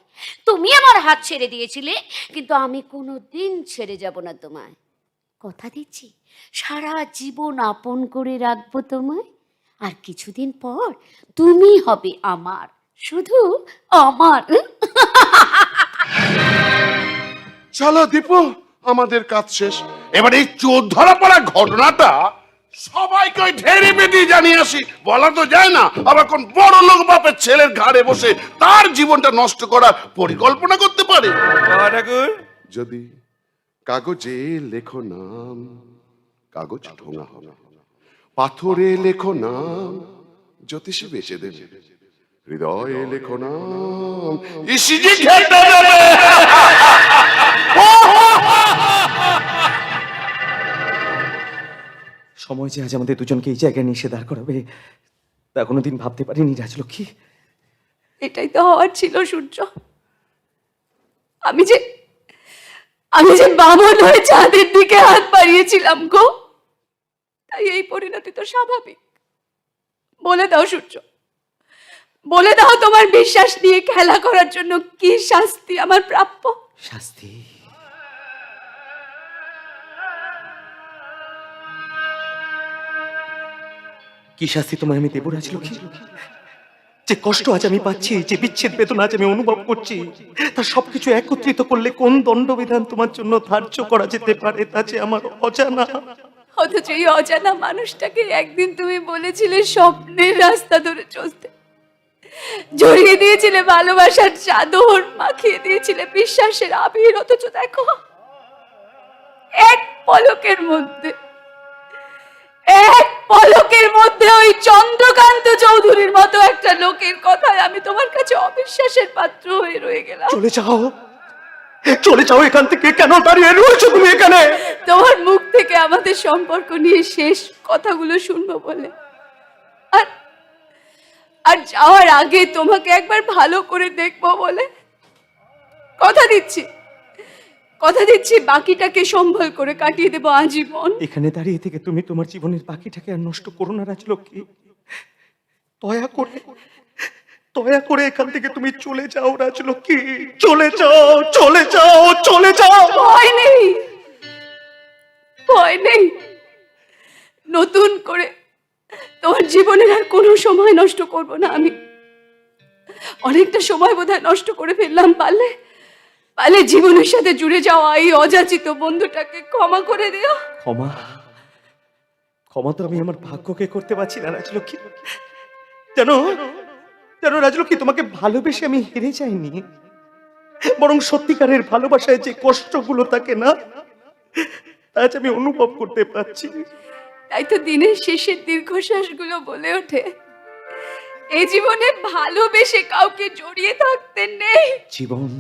তুমি আমার হাত ছেড়ে দিয়েছিলে, কিন্তু আমি কোনোদিন ছেড়ে যাব না তোমায়। কথা দিচ্ছি সারা জীবন আপন করে রাখবো তোমায়। আর কিছুদিন পর তুমি হবে আমার, শুধু আমার। চলো দীপু, আমাদের কাজ শেষ। এবার এই চোর ধরা পড়া ঘটনাটা সবাইকে ওই ঢেরি বেদি জানিয়ে আসি। বলা তো যায় না আবার কোন বড় লোক বাপের ছেলের ঘাড়ে বসে তার জীবনটা নষ্ট করার পরিকল্পনা করতে পারে। যদি কাগজে লেখো নাম, কাগজ ঠোঙা হবে, পাথরে লেখো নাম, জ্যোতিষী বেঁচে দেবে, হৃদয়ে লেখো নাম, ইসিজি খেতে দেবে। সময় যে আজ আমাদের দুজনকে এই জায়গায় নিয়ে এসে দাঁড় করাবে তা কোনোদিন ভাবতে পারিনি রাজলক্ষ্মী। এটাই তো হওয়ার ছিল সূর্য। আমি যে বামন হয়ে চাঁদের দিকে হাত বাড়িয়েছিলাম গো, তাই এই পরিণতি তো স্বাভাবিক। বলে দাও সূর্য, বলে দাও তোমার বিশ্বাস নিয়ে খেলা করার জন্য কি শাস্তি আমার প্রাপ্য? শাস্তি? কি শাস্তি তোমায় আমি দেব রাজলক্ষ্মী? যে কষ্ট আজ আমি পাচ্ছি, যে বিচ্ছেদ বেদনা আজ আমি অনুভব করছি, তা সবকিছু একত্রিত করলে কোন দণ্ডবিধান তোমার জন্য ধার্য করা যেতে পারে তা যে আমার অজানা। অথচ এই অজানা মানুষটাকে একদিন তুমি বলেছিলে স্বপ্নের রাস্তা ধরে চলতে, জড়িয়ে দিয়েছিলে ভালোবাসার চাদর, মাখিয়ে দিয়েছিলে বিশ্বাসের আবির। অথচ দেখো, এক পলকের মধ্যে ওই চন্দ্রকান্ত চৌধুরীর মতো একটা লোকের কথায় আমি তোমার কাছে অবিশ্বাসের পাত্র হয়ে রয়ে গেলাম। চলে যাও এখান থেকে। কেন দাঁড়িয়ে রয়েছো তুমি এখানে? তোমার মুখ থেকে আমাদের সম্পর্ক নিয়ে শেষ কথাগুলো শুনবো বলে, আর যাওয়ার আগে তোমাকে একবার ভালো করে দেখবো বলে। কথা দিচ্ছি বাকিটাকে সম্বল করে কাটিয়ে দেবো আজীবন। এখানে দাঁড়িয়ে থেকে তুমি তোমার জীবনের বাকিটাকে আর নষ্ট করো না রাজলক্ষ্মী। দয়া করে এখান থেকে তুমি চলে যাও রাজলক্ষ্মী। চলে যাও। ভয় নেই। নতুন করে তোমার জীবনের আর কোনো সময় নষ্ট করব না আমি। অনেকটা সময় বোধহয় নষ্ট করে ফেললাম। পারলে জীবনের সাথে জুড়ে যাওয়া এই অযাচিত বন্ধুটাকে ক্ষমা করে দিও। ক্ষমা তো আমি আমার ভাগ্যকে করতে পারছি না রাজলক্ষ্মী। জানো রাজলক্ষ্মী, তোমাকে ভালোবেসে আমি হেরে যাইনি, বরং সত্যিকারের ভালোবাসায় যে কষ্টগুলো থাকে না, আজ আমি অনুভব করতে পারছি। তাই তো দিনের শেষের দীর্ঘশ্বাসগুলো বলে ওঠে, এই জীবনে ভালোবেসে কাউকে জড়িয়ে থাকতে নেই। জীবন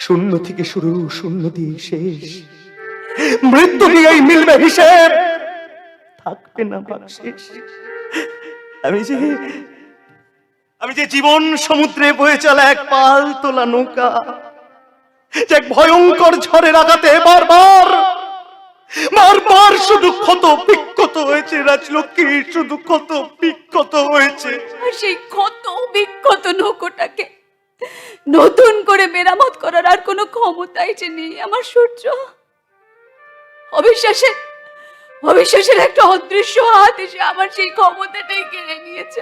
শূন্য থেকে শুরু, শূন্য দিয়ে শেষ। মৃত্যু দিয়েই মিলবে হিসেব, থাকবে না ভাগশেষ। আমি যে জীবন সমুদ্রে বয়ে চলা এক পাল তোলা নৌকা, যে এক ভয়ঙ্কর ঝড়ের আঘাতে বারবার শুধু ক্ষত বিক্ষত হয়েছে রাজলক্ষ্মী, শুধু ক্ষত বিক্ষত হয়েছে। আর সেই ক্ষত বিক্ষত নৌকোটাকে নতুন করে মেরামত করার আর কোনো ক্ষমতাই যে নেই আমার সূর্য। অবিশ্বাসের একটা অদৃশ্য হাত এসে আমার সেই ক্ষমতাটাই কেড়ে নিয়েছে।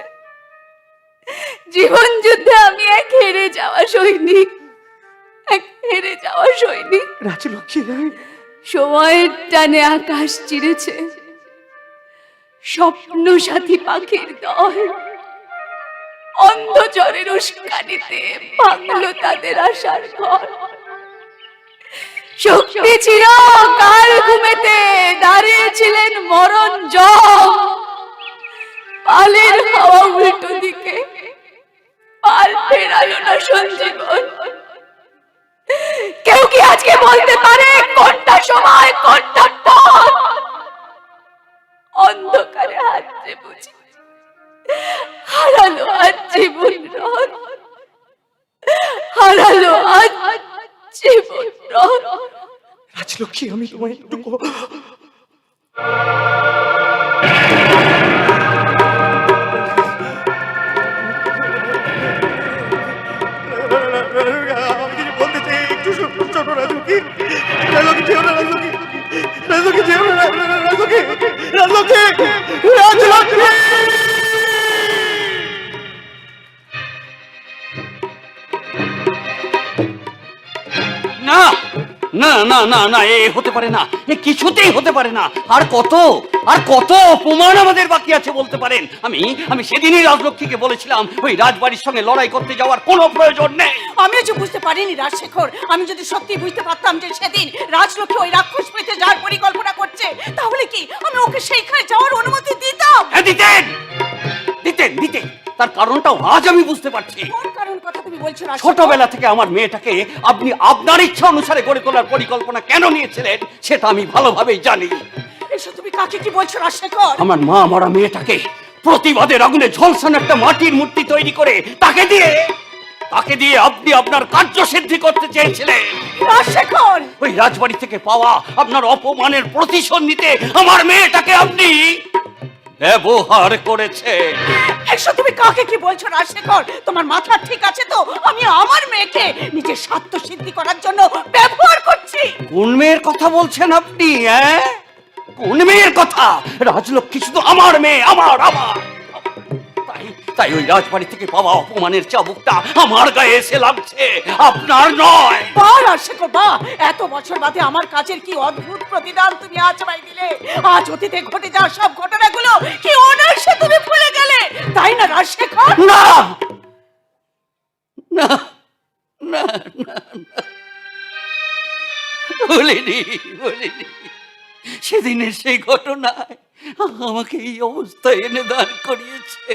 জীবন যুদ্ধে আমি এক হেরে যাওয়া সৈনিক। রাজলক্ষ্মী, সময়ের টানে আকাশ চিরেছে স্বপ্ন সাথী পাখির দল, অন্ধচরের উস্কানিতে ভাঙলো তাদের আশার ঘর। শক্তি ছিল কাল ঘুমেতে, দাঁড়িয়েছিলেন মরণ জম। পালের হাওয়া উল্টো দিকে, পাল ফেরালো না সঞ্জীবন। কেউ কি আজকে বলতে পারে কোনটা সময় কোনটা পথ? অন্ধকারে হাতড়ে বুঝি হারালো আজ জীবন রথ, হারালো আজ জীবন রথ। রাজলক্ষ্মী, আমি তোমায় একটু বলতে চাই, একটু শোনো রাজলক্ষ্মী। না না না না না, এ হতে পারে না, এ কিছুতেই হতে পারে না। আর কত অপমান আমাদের বাকি আছে বলতে পারেন। আমি সেদিনই রাজলক্ষ্মীকে বলেছিলাম ওই রাজবাড়ির সঙ্গে লড়াই করতে যাওয়ার কোনো প্রয়োজন নেই। আমিও যে বুঝতে পারিনি রাজশেখর। আমি যদি সত্যি বুঝতে পারতাম যে সেদিন রাজলক্ষ্মী ওই রাক্ষস পেতে যাওয়ার পরিকল্পনা করছে, তাহলে কি আমি ওকে সেইখানে যাওয়ার অনুমতি দিতাম? হ্যাঁ, দিতেন। তার কারণটাও আজ আমি বুঝতে পারছি। কোন কারণ কথা তুমি বলছো রাজশেখর? ছোটবেলা থেকে আমার মেয়েটাকে আপনি আপনার ইচ্ছা অনুসারে গড়ে তোলার পরিকল্পনা কেন নিয়েছিলেন সেটা আমি ভালোভাবেই জানি। এসব তুমি কাকে কি বলছো রাজশেখর? আমার মা মরা মেয়েটাকে প্রতিবাদের আগুনে ঝলসানো একটা মাটির মূর্তি তৈরি করে তাকে দিয়ে তাকে দিয়ে আপনি আপনার কার্যসিদ্ধি করতে চেয়েছিলেন। রাজশেখর, ওই রাজবাড়ি থেকে পাওয়া আপনার অপমানের প্রতিশোধ নিতে আমার মেয়েটাকে আপনি ব্যবহার করেছে। এসব তুমি কাকে কি বলছো রাজশেখর? তোমার মাথা ঠিক আছে তো? আমি আমার মেয়েকে নিজের স্বার্থ সিদ্ধি করার জন্য ব্যবহার করছি। কোন মেয়ের কথা বলছেন আপনি? কোন মেয়ের কথা? রাজলক্ষ্মী শুধু আমার মেয়ে, আমার আমার। তাই ওই রাজবাড়ি থেকে পাওয়া অপমানের চাবুকটা আমার গায়ে এসে লাগছে, আপনার নয়। বা রাজশেখর বা, এত বছর বাদে আমার কাজের কি অদ্ভুত প্রতিদান তুমি আজ আমায় দিলে। আজ অতীতে ঘটে যাওয়া সব ঘটনাগুলো কি অনায়াসে তুমি ভুলে গেলে, তাই না রাজশেখর? না না না না, বলিনি বলিনি। সেদিনের সেই ঘটনায় আমাকে এই অবস্থায় এনে দাঁড় করিয়েছে।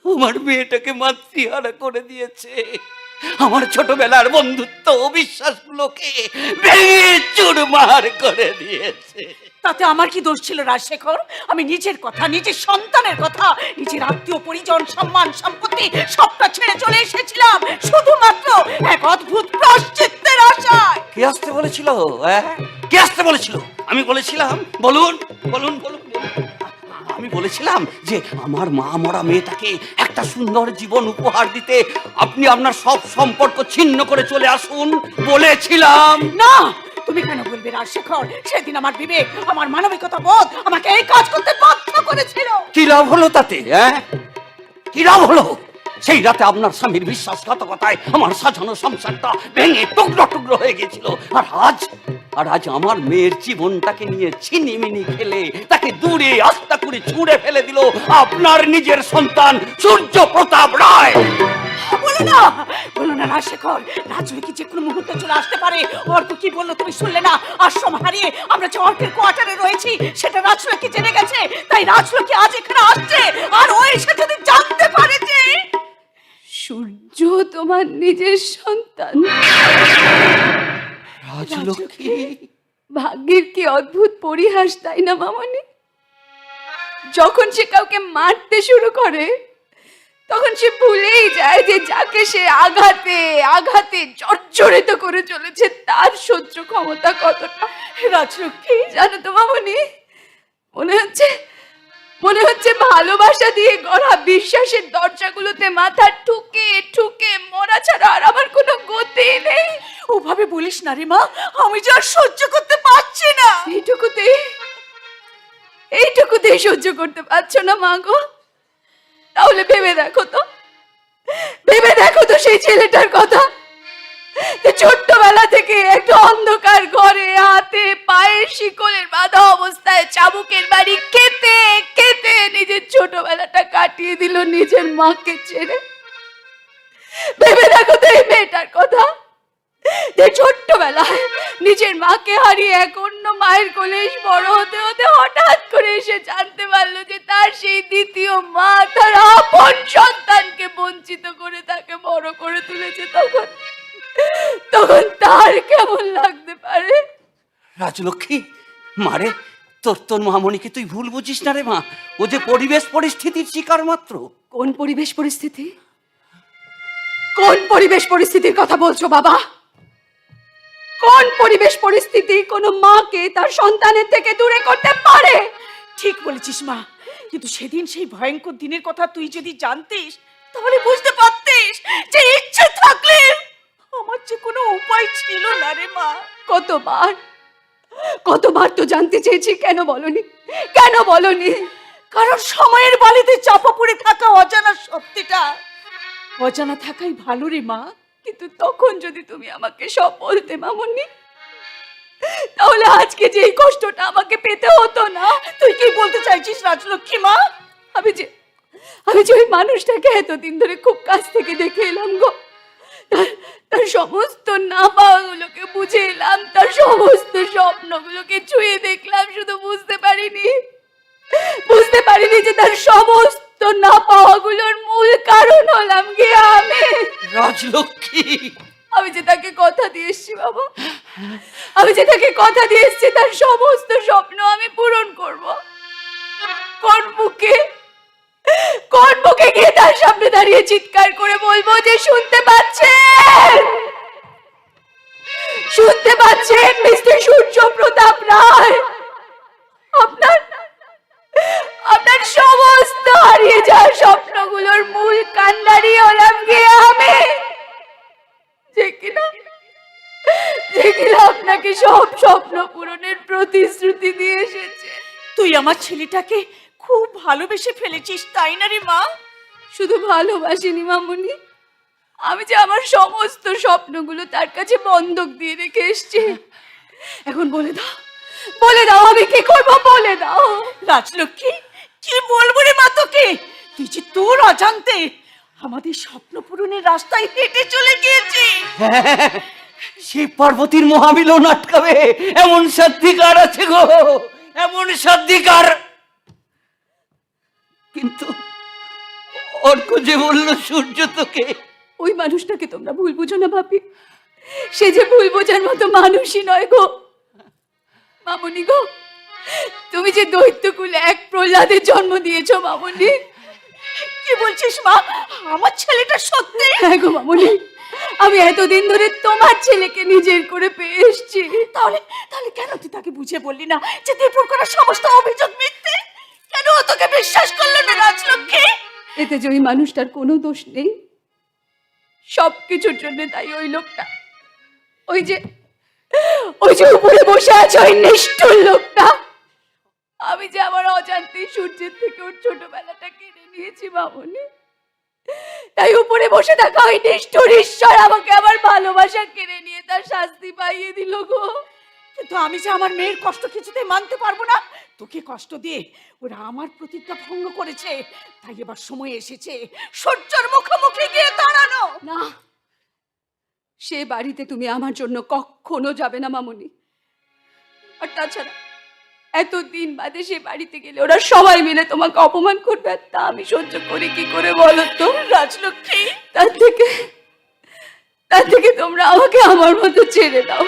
আমার মেয়েটাকে মাতৃহারা করে দিয়েছে। আমার ছোটবেলার বন্ধুত্ব বিশ্বাসগুলোকে ভেঙে চুরমার করে দিয়েছে। তাতে আমার কি দোষ ছিল রাজশেখর? আমি নিজের কথা, নিজের সন্তানের কথা, নিজের আত্মীয় পরিজন, সম্মান সম্পত্তি সবটা ছেড়ে চলে এসেছিলাম শুধুমাত্র এক অদ্ভুত প্রায়শ্চিত্তের আশায়। কে আসতে বলেছিল? কে আসতে বলেছিল? আমি বলেছিলাম? বলুন বলুন বলুন বলুন। আমি বলেছিলাম যে আমার মা মরা মেয়েটাকে একটা সুন্দর জীবন উপহার দিতে আপনি আপনার সব সম্পর্ক ছিন্ন করে চলে আসুন বলেছিলাম। না, তুমি কেন বলবে রাজশেখর? সেদিন আমার বিবেক, আমার মানবিকতা বোধ আমাকে এই কাজ করতে বাধ্য করেছিল। কি লাভ হলো তাতে? কি লাভ হলো? সেই রাতে আপনার স্বামীর বিশ্বাসঘাতকতায় আমার সাজানো সংসারটা ভেঙে টুকরো টুকরো হয়ে গেছিল। আর আজ আমার মেয়ের জীবনটাকে নিয়ে ছিনিমিনি খেলে তাকে দূরে আস্তা করে ছুঁড়ে ফেলে দিল আপনার নিজের সন্তান সূর্য প্রতাপ রায়। বলো না রাজশেখর, রাজলক্ষ্মী যে কোনো মুহূর্তে চলে আসতে পারে। অর্ক কি বললো তুমি শুনলে না? আশ্রম হারিয়ে আমরা যে অর্কের কোয়ার্টারে রয়েছি সেটা রাজলক্ষ্মী জেনে গেছে। তাই রাজলক্ষ্মী আজ এখানে আসছে। আর ও এসে যদি জানতে পারে যে সূর্য তোমার নিজের সন্তান, রাজলক্ষ্মী, ভাগ্যের কি অদ্ভুত পরিহাস, তাই না মামনি? যখন সে কাউকে মারতে শুরু করে তখন সে ভুলেই যায় যে যাকে সে আঘাতে আঘাতে জর্জরিত করে চলেছে তার সহ্য ক্ষমতা কতটা। রাজলক্ষ্মী, জানো তো মামনি, মনে হচ্ছে ভালোবাসা দিয়ে গড়া বিশ্বাসের দরজাগুলোতে মাথা ঠুকে ঠুকে মরা ছাড়া আর আমার কোনো গতি নেই। ওভাবে বলিস না রে মা, আমি যা সহ্য করতে পারছি না। এইটুকুতেই সহ্য করতে পারছো না মা গো? তাহলে ভেবে দেখো তো সেই ছেলেটার কথা, যে ছোট্টবেলা থেকে একটা অন্ধকার ঘরে হাতে পায়ে শিকলের বাঁধা অবস্থায় চাবুকের বাড়ি খেতে খেতে নিজের ছোটবেলাটা কাটিয়ে দিল নিজের মাকে ছেড়ে। ভেবে দেখো তো এই মেয়েটার কথা, যে ছোট্টবেলায় নিজের মাকে হারিয়ে এক অন্য মায়ের কোলে বড় হতে হতে হঠাৎ করে এসে জানতে পারলো যে তার সেই দ্বিতীয় মা তার আপন সন্তানকে বঞ্চিত করে তাকে বড় করে তুলেছে। তখন তার কেমন লাগতে পারে? রাজলক্ষ্মী, মারে তোর মামনিকে তুই ভুল বুঝিস না রে মা। ও যে পরিবেশ পরিস্থিতির শিকার মাত্র। কোন পরিবেশ পরিস্থিতি? কোন পরিবেশ পরিস্থিতির কথা বলছো বাবা? কোন পরিবেশ পরিস্থিতি কোনো মাকে তার সন্তানের থেকে দূরে করতে পারে? ঠিক বলেছিস মা, কিন্তু সেদিন সেই ভয়ঙ্কর দিনের কথা তুই যদি জানতিস তাহলে বুঝতে পারতিস যে ইচ্ছে থাকলে আমার যে কোনো উপায় ছিল না রে মা। কতবার তো জানতে চেয়েছি, কেন বলনি? কারণ সময়ের বালিতে চাপা পড়ে থাকা অজানা সত্যিটা অজানা থাকাই ভালো রে মা। কিন্তু তখন যদি তুমি আমাকে সব বলতে মামনি, তাহলে আজকে যে এই কষ্টটা আমাকে পেতে হতো না। তুই কি বলতে চাইছিস রাজলক্ষ্মী মা? আমি যে ওই মানুষটাকে এতদিন ধরে খুব কাছ থেকে দেখে এলাম গো, তার সমস্ত না পাওয়াগুলোকে বুঝে এলাম, তার সমস্ত স্বপ্নগুলোকে ছুঁয়ে দেখলাম, শুধু বুঝতে পারিনি যে তার সমস্ত না পাওয়াগুলোর মূল কারণ হলাম গিয়ে আমি। রাজলক্ষ্মী, আমি যে তাকে কথা দিয়ে এসেছি বাবা, তার সমস্ত স্বপ্ন আমি পূরণ করব। কোন মুখে কোন মুখে গিয়ে তার সামনে দাঁড়িয়ে চিৎকার করে বলবো যে শুনতে পাচ্ছেন, শুনতে পাচ্ছেন মিস্টার সূর্য প্রতাপ রায়, আপনার আপনার সমস্ত হারিয়ে যাওয়া স্বপ্নগুলোর মূল কান্ডারি হলাম গিয়ে আমি, যে কিনা আপনাকে সব স্বপ্ন পূরণের প্রতিশ্রুতি দিয়ে এসেছে। তুই আমার ছেলেটাকে খুব ভালোবেসে ফেলেছিস, তাই না রে মা? শুধু ভালোবাসিনি মামুনি, আমি যে আমার সমস্ত স্বপ্নগুলো তার কাছে বন্ধক দিয়ে রেখে এসেছি। এখন বলে দাও আমি কি করবো, বলে দাও। রাজলক্ষ্মী, কি বলবো রে মা তোকে? তুই যে তোর অজান্তে আমাদের স্বপ্ন পূরণের রাস্তায় হেঁটে চলে গিয়েছিস। সেই পার্বতীর মহামিলন আটকাবে এমন সাধ্ধিকার আছে গো, এমন সাধ্ধিকার। কিন্তু অর্ক যে বলল সূর্য তোকে, ওই মানুষটাকে তোমরা ভুল বুঝো না ভাবি, সে যে ভুল বোঝার মতো মানুষই নয় গো মামুনি গো। তুমি যে দৈত্যকুলে এক প্রহ্লাদের জন্ম দিয়েছো মামুনি। কি বলছিস মা? আমার ছেলেটা সত্যি? হ্যাঁ গো মামুনি, আমি এতদিন ধরে তোমার ছেলেকে নিজের করে পেয়ে এসছি। তাহলে তাহলে কেন তুই তাকে বুঝিয়ে বললি না যে দীপুর করা সমস্ত অভিযোগ মিথ্যে? কেন ও তোকে বিশ্বাস করলো না রাজলক্ষ্মী? এতে যে ওই মানুষটার কোনো দোষ নেই, সবকিছুর জন্য তাই ওই লোকটা, ওই যে উপরে বসে আছে ওই নিষ্ঠুর লোকটা। আমি যে আমার অজান্তে সূর্যের থেকে ওর ছোটবেলাটা কেড়ে নিয়েছি মামুনি, তাই উপরে বসে থাকা ওই নিষ্ঠুর ঈশ্বর আমাকে আমার ভালোবাসা কেড়ে নিয়ে তার শাস্তি পাইয়ে দিল গো। কিন্তু আমি যে আমার মেয়ের কষ্ট কিছুতে মানতে পারবো না। তোকে কষ্ট দিয়ে ওরা আমার প্রতিজ্ঞা ভঙ্গ করেছে, তাই এবার সময় এসেছে সূর্যের মুখোমুখি গিয়ে দাঁড়ানো। না, সে বাড়িতে তুমি আমার জন্য কখনো যাবে না মামুনি। আর তাছাড়া এতদিন বাদে সে বাড়িতে গেলে ওরা সবাই মিলে তোমাকে অপমান করবে, আর তা আমি সহ্য করি কি করে বলো তো রাজলক্ষ্মী? তার থেকে তোমরা আমাকে আমার মতো ছেড়ে দাও,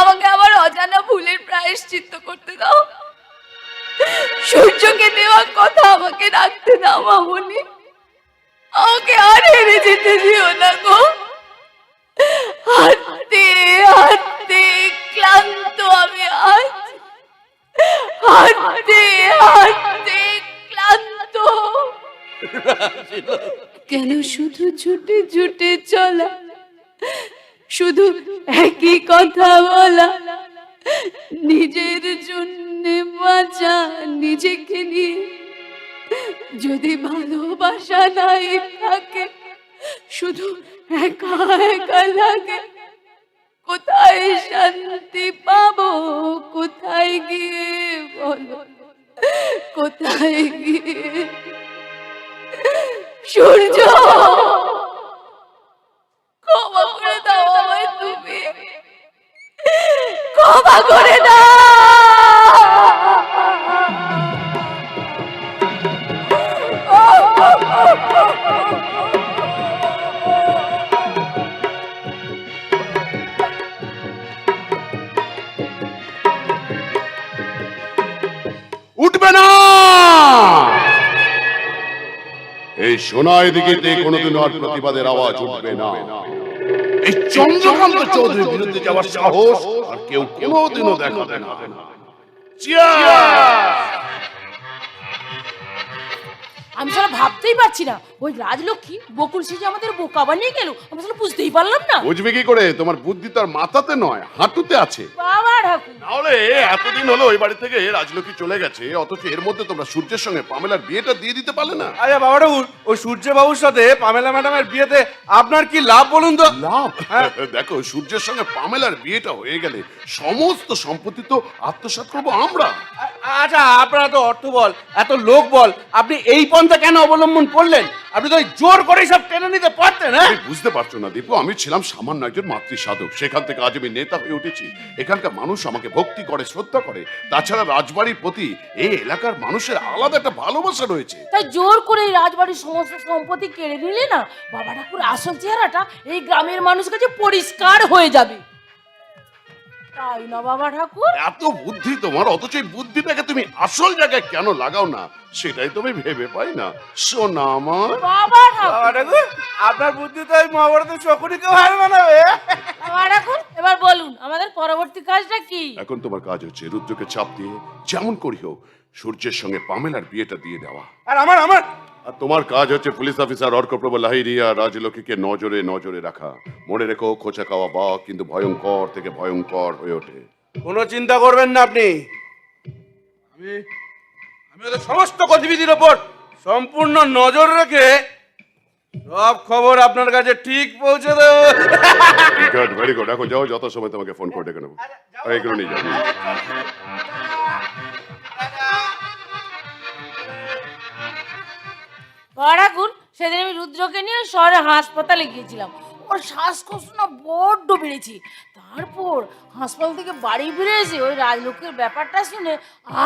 আমাকে আমার অজানা ভুলের প্রায়শ্চিত্ত করতে দাও। সূর্যকে দেওয়া কথা আমাকে রাখতে দাও মামুনি, আমাকে আর হেরে যেতে দিও না গো। হাঁটতে হাঁটতে ক্লান্ত আমি আজ, হাঁটতে হাঁটতে ক্লান্ত। কেন শুধু ছুটে ছুটে চলা, শুধু একই কথা বলা, নিজের জন্য বাঁচা নিজেকে নিয়ে। যদি ভালোবাসা নাই থাকে, শুধু একা একা লাগে। কোথায় শান্তি পাবো, কোথায় গিয়ে বলো, কোথায় গিয়ে? সূর্য, ক্ষমা করে দাও আমায়, তুমি ক্ষমা করে দাও। উঠবে না, এই সোনায় দিঘিতে কোনোদিন আর প্রতিবাদের আওয়াজ উঠবে না। এই চন্দ্রকান্ত চৌধুরীর বিরুদ্ধে যাওয়ার সাহস আর কেউ কোনোদিনও দেখাবে না। আমি সারা ভাবতেই পারছি না, ওই রাজলক্ষ্মী বকুল সেজে আমাদের বোকা বানিয়ে গেল। আমি আসলে বুঝতেই পারলাম না। বুঝবে কি করে? তোমার বুদ্ধি তার মাথাতে নয়, হাঁটুতে আছে। বাবা ঠাকুর, তাহলে এতদিন হলো ওই বাড়ি থেকে রাজলক্ষ্মী চলে গেছে, অথচ এর মধ্যে তোমরা সূর্যের সঙ্গে পামেলার বিয়েটা দিয়ে দিতে পারলে না। আচ্ছা বাবা ঠাকুর, ওই সূর্য বাবুর সাথে পামেলা ম্যাডামের বিয়েতে আপনার কি লাভ বলুন তো? লাভ? দেখো, সূর্যের সঙ্গে পামেলার বিয়েটা হয়ে গেলে সমস্ত সম্পত্তি তো আত্মসাৎ করবো আমরা। আচ্ছা, আপনারা তো অর্থ বল, এত লোক বল, আপনি এই পন্থা কেন অবলম্বন করলেন? আপনি তো জোর করে সব টেনে নিতে পারতেন। হ্যাঁ, বুঝতে পারছো না দীপু, আমি ছিলাম সামান্য একজন মাতৃ সাধক, সেখান থেকে আজ আমি নেতা হয়ে উঠেছি। এখানকার মানুষ আমাকে ভক্তি করে, শ্রদ্ধা করে। তাছাড়া রাজবাড়ির প্রতি এই এলাকার মানুষের আলাদা একটা ভালোবাসা রয়েছে। তাই জোর করে এই রাজবাড়ির সমস্ত সম্পত্তি কেড়ে নিলে না বাবা ঠাকুর আসল চেহারাটা এই গ্রামের মানুষের কাছে পরিষ্কার হয়ে যাবে। তাই না বাবা ঠাকুর? এত বুদ্ধি তোমার, অথচ এই বুদ্ধিটাকে তুমি আসল জায়গায় কেন লাগাও না সেটাই তুমি ভেবে পাই না। সোনা আমার, বাবা ঠাকুর, বাবা ঠাকুর, আপনার বুদ্ধি তো এই মহাভারতের শকুনিকে ভাই বানাবে। বাবা ঠাকুর, এবার বলুন আমাদের পরবর্তী কাজটা কি? এখন তোমার কাজ হচ্ছে রুদ্রকে চাপ দিয়ে যেমন করি হোক সূর্যের সঙ্গে পামেলার বিয়েটা দিয়ে দেওয়া। আর আমার আর তোমার কাজ হচ্ছে পুলিশ অফিসার অর্কপ্রভা লাহিড়ী আর রাজলক্ষ্মীকে নজরে নজরে রাখা। মনে রেখো, খোঁচা খাওয়া বাঘ কিন্তু ভয়ঙ্কর থেকে ভয়ঙ্কর হয়ে ওঠে। কোনো চিন্তা করবেন না আপনি, আমি ওদের সমস্ত গতিবিধির ওপর সম্পূর্ণ নজর রেখে সব খবর আপনার কাছে ঠিক পৌঁছে দেবো। Good, very good. এখন যাও, যত সময় তোমাকে ফোন করে ডেকে নেবো। এগুলো নিয়ে যাও। বাবা ঠাকুর, সেদিন আমি রুদ্রকে নিয়ে শহরে হাসপাতালে গিয়েছিলাম। ওর শ্বাসকষ্ট না বড্ড বেড়েছে। তারপর হাসপাতাল থেকে বাড়ি ফিরে এসে ওই রাজলক্ষ্মীর ব্যাপারটা শুনে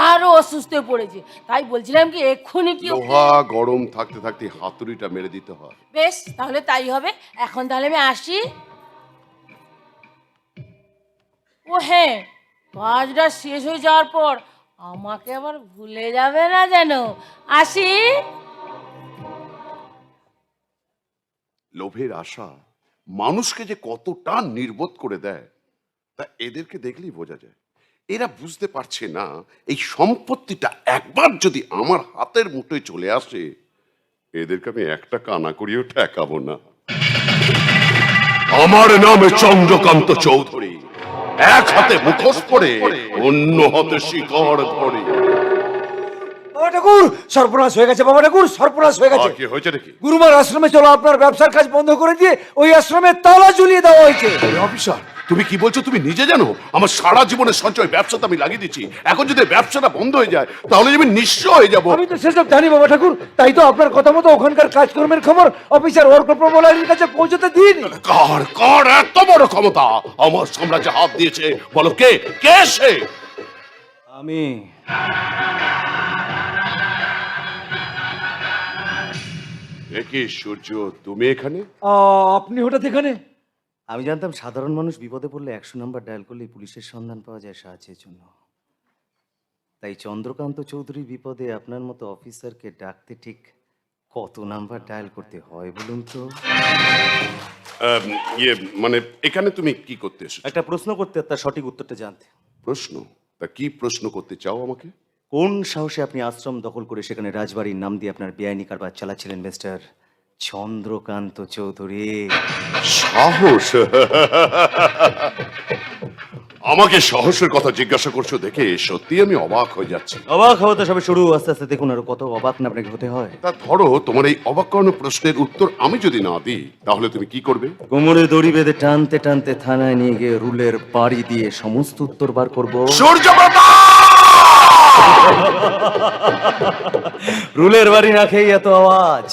আরো অসুস্থ হয়ে পড়েছে। তাই বলছিলাম কি এক্ষুনি কি লোহা গরম থাকতে থাকতে হাতুড়িটা মেরে দিতে হয়। বেশ, তাহলে তাই হবে। এখন তাহলে আমি আসি। ও হ্যাঁ, কাজটা শেষ হয়ে যাওয়ার পর আমাকে আবার ভুলে যাবে না যেন। আসি। লোভের আশা মানুষকে যে কতটা নির্বোধ করে দেয় তা এদেরকে দেখলেই বোঝা যায়। এরা বুঝতে পারছে না এই সম্পত্তিটা একবার যদি আমার হাতের মুঠোয় চলে আসে এদেরকে আমি একটা কানা করিও ঠেকাবো না। আমার নাম চন্দ্রকান্ত চৌধুরী। এক হাতে মুখোশ পরে অন্য হাতে শিকড় ধরে। বাবা ঠাকুর, সর্বনাশ হয়ে গেছে বাবা ঠাকুর, সর্বনাশ হয়ে গেছে। কি হয়েছে নাকি? গুরুমার আশ্রমে চলো, আপনার ব্যবসার কাজ বন্ধ করে দিয়ে ওই আশ্রমে তালা ঝুলিয়ে দেওয়া হয়েছে। অফিসার, তুমি কি বলছো? তুমি নিজে জানো আমার সারা জীবনের সঞ্চয় ব্যবসাতে আমি লাগিয়ে দিচ্ছি। এখন যদি ব্যবসাটা বন্ধ হয়ে যায় তাহলে আমি নিঃস্ব হয়ে যাবো। আমি তো সেসব জানি বাবা ঠাকুর, তাই তো আপনার কথা মতো ওখানকার কাজকর্মের খবর অফিসার অর্কপ্রবলার কাছে পৌঁছতে দিইনি। কার কার এত বড় ক্ষমতা আমার সাম্রাজ্যে হাত দিয়েছে? বলো কে কে সে? আমি একে সূর্য, তুমি এখানে? আপনি হঠাৎ এখানে? আমি জানতাম সাধারণ মানুষ বিপদে পড়লে 100 নাম্বার ডায়াল করলে পুলিশের সন্ধান পাওয়া যায় সাহায্যের জন্য। তাই চন্দ্রকান্ত চৌধুরীর বিপদে আপনার মতো অফিসারকে ডাকতে ঠিক কত নাম্বার ডায়াল করতে হয় বলুন তো? ইয়ে মানে এখানে তুমি কি করতে এসেছো? একটা প্রশ্ন করতে, তার সঠিক উত্তরটা জানতে। প্রশ্ন? তা কি প্রশ্ন করতে চাও আমাকে? কোন সাহসে আপনি আশ্রম দখল করে সেখানে রাজবাড়ির নাম দিয়ে আপনার বেআইনি কারবার চালাচ্ছিলেন মিস্টার চন্দ্রকান্ত চৌধুরী? সাহস? আমাকে সাহসের কথা জিজ্ঞাসা করছো দেখে সত্যি আমি অবাক হয়ে যাচ্ছি। অবাক হওয়া তো সবে শুরু, আস্তে আস্তে দেখুন আরো কত অবাক না আপনাকে হতে হয়। তা ধরো তোমার এই অবাক করানো প্রশ্নের উত্তর আমি যদি না দিই তাহলে তুমি কি করবে? কোমরে দড়ি বেঁধে টানতে টানতে থানায় নিয়ে গিয়ে রুলের বাড়ি দিয়ে সমস্ত উত্তর বার করবো। রুলের বাড়ি না খেয়ে এত আওয়াজ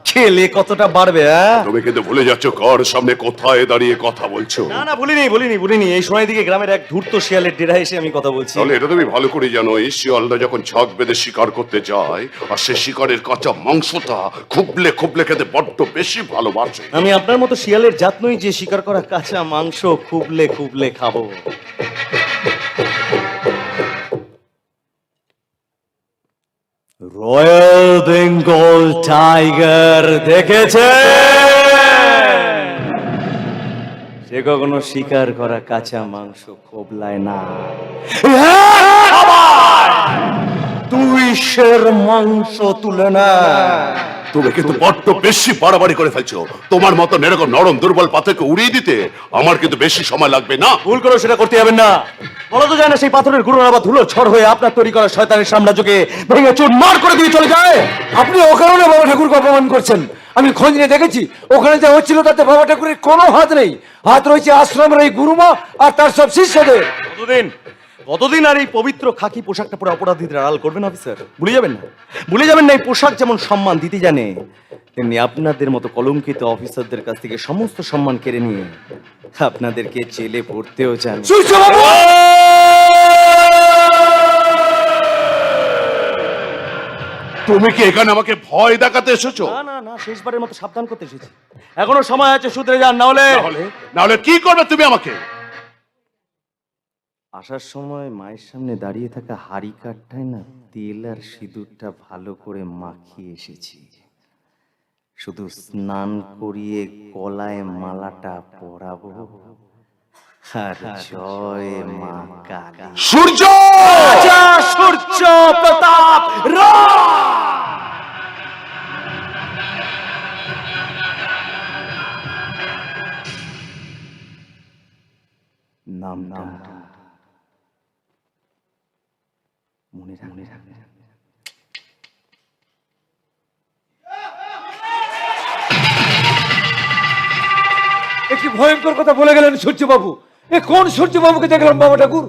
খেলে কতটা বাড়বে? তুমি কিন্তু ভুলে যাচ্ছ কার সামনে কোথায় দাঁড়িয়ে কথা বলছো। না না, বলিনি। এই সময় দিকে গ্রামের এক ধূর্ত শিয়ালের ডেরা এসে আমি কথা বলছি। তাহলে এটা তুমি ভালো করে জানো, এই শিয়ালটা যখন ছক বেঁধে শিকার করতে যায় আর সে শিকারের কাঁচা মাংসটা খুবলে খুবলে খেতে বড্ড বেশি ভালোবাসে। আমি আপনার মতো শিয়ালের জাত নই যে শিকার করা কাঁচা মাংস খুবলে খুবলে খাবো। রয়্যাল বেঙ্গল টাইগার দেখেছে? সে কখনো শিকার করা কাঁচা মাংস খোবলায় না। তুই শের মাংস তুলে না। তুমি কিন্তু বড্ড বেশি বাড়াবাড়ি করে ফেলছো। তোমার মতো এরকম নরম দুর্বল পাথরকে উড়িয়ে দিতে আমার কিন্তু বেশি সময় লাগবে না। ভুল করে সেটা করতে যাবেন না। বলা তো যায় না সেই পাথরের গুঁড়ো বা ধুলো ছড় হয়ে আপনার তৈরি করা শয়তানের সাম্রাজ্যকে ভেঙে চুরমার করে দিয়ে চলে যায়। আপনি ওখানে বাবা ঠাকুরকে অপমান করছেন। আমি খোঁজ নিয়ে দেখেছি, ওখানে যা হচ্ছিল তাতে বাবা ঠাকুরের কোনো হাত নেই। হাত রয়েছে আশ্রমের এই গুরুমা আর তার সব শিষ্যদের। কতদিন আর এই পবিত্র খাকি পোশাকটা পরে অপরাধীদের আড়াল করবেন অফিসার? ভুলে যাবেন না এই পোশাক যেমন সম্মান দিতে জানে, তেমনি আপনাদের মতো কলঙ্কিত অফিসারদের কাছ থেকে সমস্ত সম্মান কেড়ে নিয়ে আপনাদেরকে জেলে পড়তেও জানে। তুমি কি এখানে আমাকে ভয় দেখাতে এসেছো? না, শেষবারের মতো সাবধান করতে এসেছি। এখনো সময় আছে, শুধরে যান, না হলে কি করবে তুমি আমাকে? আসার সময় মায়ের সামনে দাঁড়িয়ে থাকা হাড়ি কাঠটায় না তেল আর সিঁদুরটা ভালো করে মাখিয়ে এসেছি। শুধু স্নান করিয়ে গলায় মালাটা পরাবো। আর জয় মা কালী। সূর্য সূর্য প্রতাপ নামটা মনে রাখবে। একটি ভয়ঙ্কর কথা বলে গেলেন সূর্যবাবু। এ কোন সূর্যবাবুকে দেখলাম বাবা ঠাকুর?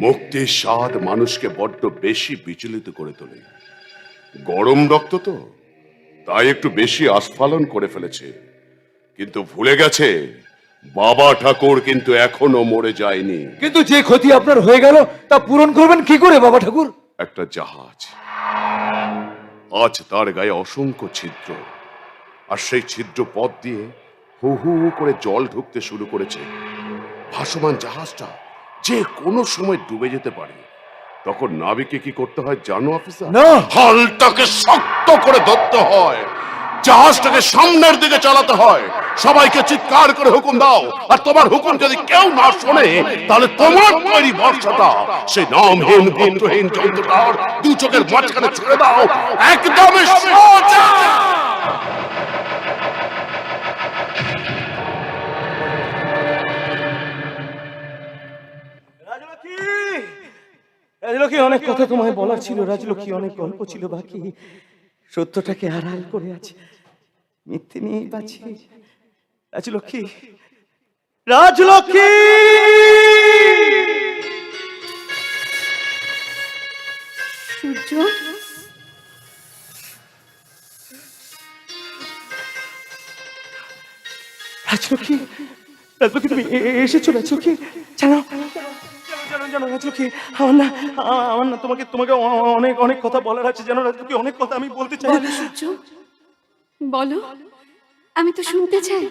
মুক্তির স্বাদ মানুষকে বড্ড বেশি বিচলিত করে তোলে। গরম রক্ত তো, তাই একটু বেশি আস্ফালন করে ফেলেছে, কিন্তু ভুলে গেছে বাবা ঠাকুর কিন্তু এখনো মরে যায়নি। কিন্তু যে ক্ষতি আপনার হয়ে গেল তা পূরণ করবেন কি করে বাবা ঠাকুর? একটা জাহাজ, আজ তার গায়ে অসংখ্য ছিদ্র, আর সেই ছিদ্র পথ দিয়ে হু হু করে জল ঢুকতে শুরু করেছে। ভাসমান জাহাজটা যে কোনো সময় ডুবে যেতে পারে। তখন নাবিকে কি করতে হয় জানো অফিসার? না। হালটাকে শক্ত করে ধরতে হয়, জাহাজটাকে সামনের দিকে চালাতে হয়, সবাইকে চিৎকার করে হুকুম দাও, আর তোমার হুকুম যদি কেউ না শোনে তাহলে তোমার তৈরি বর্ষাটা সেই নামহীন গোত্রহীন যন্ত্রটার দু চোখের মাঝখানে ছেড়ে দাও, একদমই সোজা। রাজলক্ষ্মী, অনেক কথা তোমায় বলার ছিল রাজলক্ষ্মী, অনেক গল্প ছিল বাকি। সত্যটাকে আড়াল করে আছে, মিথ্যে নিয়েই বাঁচি। রাজলক্ষ্মী, রাজলক্ষ্মী! সূর্য, রাজলক্ষ্মী, রাজলক্ষ্মী, তুমি এসেছো রাজলক্ষ্মী? জানো জানো রাজলক্ষ্মী, আমার না তোমাকে অনেক অনেক কথা বলার আছে জানো রাজলক্ষ্মী, অনেক কথা আমি বলতে চাই। বলো সূর্য, বলো, আমি তো শুনতে চাই।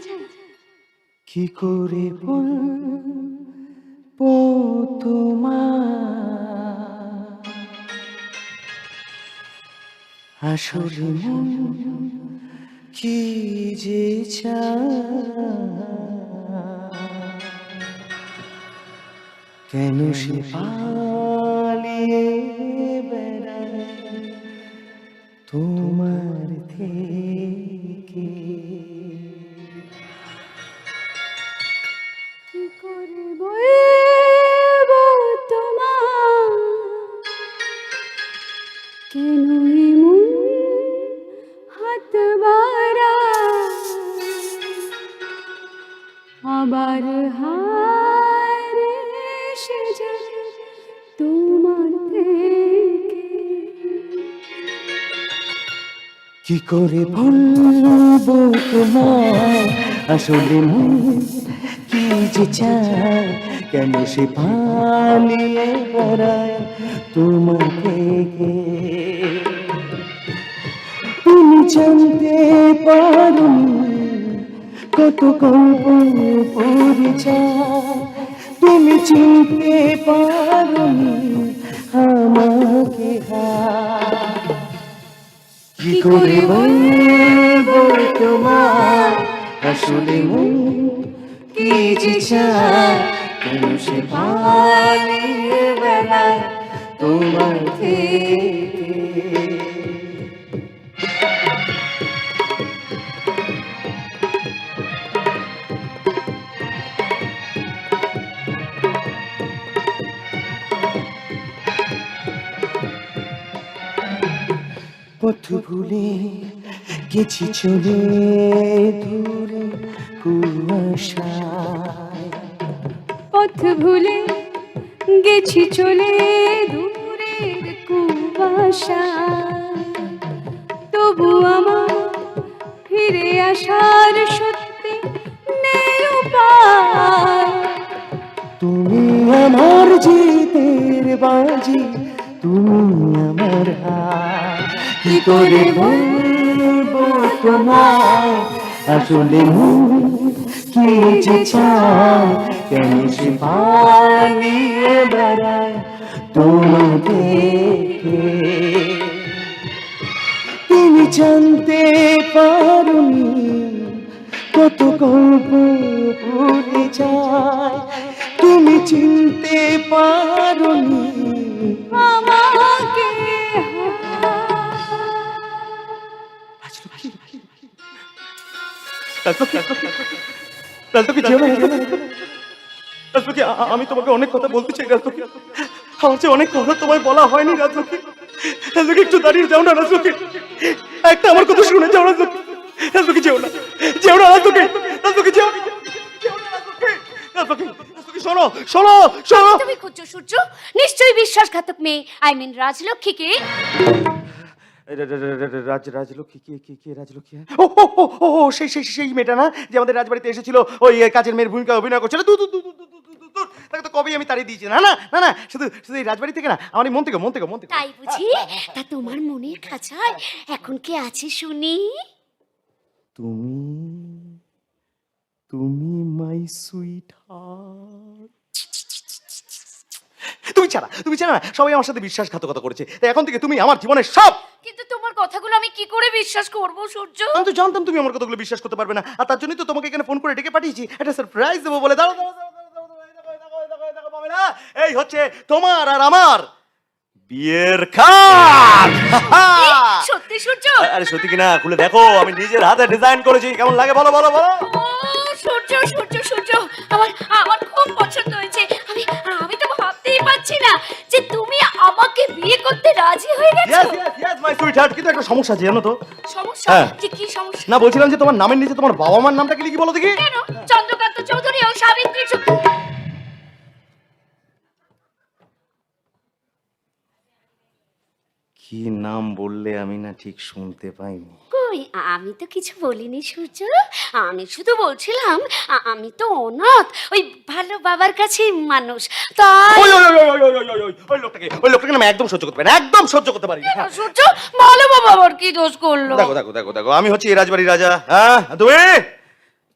কি করে বলবো তোমার আসলে মন কি যে কেন সে পালিয়ে বেড়ায় তোমার থেকে। কি করে বলবো তোমার কেন এমন হাত বাড়ায়, আবার হারে সে যায় তোমার থেকে। কি করে বলবো তোমার আসলে মন কি যে চায় কেন সে পালিয়ে বেড়ায় তোমার থেকে। তুমি জানতে পারোনি কত গল্প পরিচয়, তুমি চিনতে পারোনি আমাকে। কি করে বলবো তোমার আসলে মন কি যে চায় কেন সে পালিয়ে বেড়ায় তোমার থেকে। পথ ভুলে গেছি চলে দূরে কুয়াশায়, পথ ভুলে গেছি চলে দূরের কুয়াশায়, তবু আমার ফিরে আসার সত্যি নেই উপায়। তুমি আমার জিতের বাজি, তুমি আমার হার। কি করে বলবো তোমার আসলে মন কি যে চায় কেন সে পালিয়ে বেড়ায় তোমাকে তুমি জানতে পারোনি কত গল্প ভুলে যায় তুমি চিনতে পারোনি আমাকে আমি তোমাকে অনেক কথা বলতে চাই রাজলক্ষ্মী আমার চেয়ে অনেক কথা তোমায় বলা হয়নি রাজলক্ষ্মী রাজলক্ষ্মী একটু দাঁড়িয়ে যাও না রাজলক্ষ্মী একটা আমার কথা শুনে যাও রাজলক্ষ্মী রাজলক্ষ্মী যেও না রাজলক্ষ্মী রাজলক্ষ্মী যেও রাজলক্ষ্মী শোনো শোনো শোনো তুমি খুঁজছো সূর্য? নিশ্চয়ই বিশ্বাসঘাতক মেয়ে, আই মিন রাজলক্ষ্মীকে। রাজলক্ষ্মী কে রাজলক্ষ্মী ও সেই মেয়েটা না যে আমাদের রাজবাড়িতে এসেছিল ওই কাজের মেয়ের ভূমিকা অভিনয় করছিল তাকে তো কবেই আমি তাড়িয়ে দিয়েছি না না না না শুধু শুধু এই রাজবাড়ি থেকে না আমার মন থেকে তাই বুঝি? তা তোমার মনের খাঁচায় এখন কে আছে শুনি? তুমি মাই সুইট হার্ট তুমি ছাড়া না সবাই আমার সাথে বিশ্বাসঘাতকতা করেছে তাই এখন থেকে তুমি আমার জীবনের সব। কিন্তু তোমার কথাগুলো আমি কি করে বিশ্বাস করব সূর্য? আমি তো জানতাম তুমি আমার কথাগুলো বিশ্বাস করতে পারবে না আর তার জন্যই তো তোমাকে এখানে ফোন করে ডেকে পাঠিয়েছি একটা সারপ্রাইজ দেবো বলে। দাঁড়াও এই হচ্ছে তোমার আর আমার বিয়ের কার্ড। সত্যি সূর্য? আরে সত্যি কিনা খুলে দেখো আমি নিজের হাতে ডিজাইন করেছি কেমন লাগে বলো বলো বলো। ও সূর্য সূর্য সূর্য আমার আমার খুব পছন্দ হয়েছে। আমি তো ভাবতেই পারছি না যে তুমি আমাকে বিয়ে করতে রাজি হয়ে গেছো। ইয়েস মাই সুইট হার্ট কিন্তু একটা সমস্যা আছে জানো তো? সমস্যা? কি সমস্যা? না বলছিলাম যে তোমার নামের নিচে তোমার বাবা মার নামটা কি লিখি বলো দেখি? কেন? চন্দ্রকান্ত চৌধুরী ও সাবিত্রী চৌধুরী। কি নাম বললে আমি না ঠিক শুনতে পাইনি। কই আমি তো কিছু বলিনি সূর্য, আমি শুধু বলছিলাম আমি তো অনাথ, ওই ভালো বাবার কাছে মানুষ, তাই ওই লোকটাকে আমি একদম সহ্য করতে পারি না, একদম সহ্য করতে পারি না। সূর্য ভালো বাবা আবার কি দোষ করলো? দেখো দেখো দেখো দেখো আমি হচ্ছি এই রাজবাড়ির রাজা। হ্যাঁ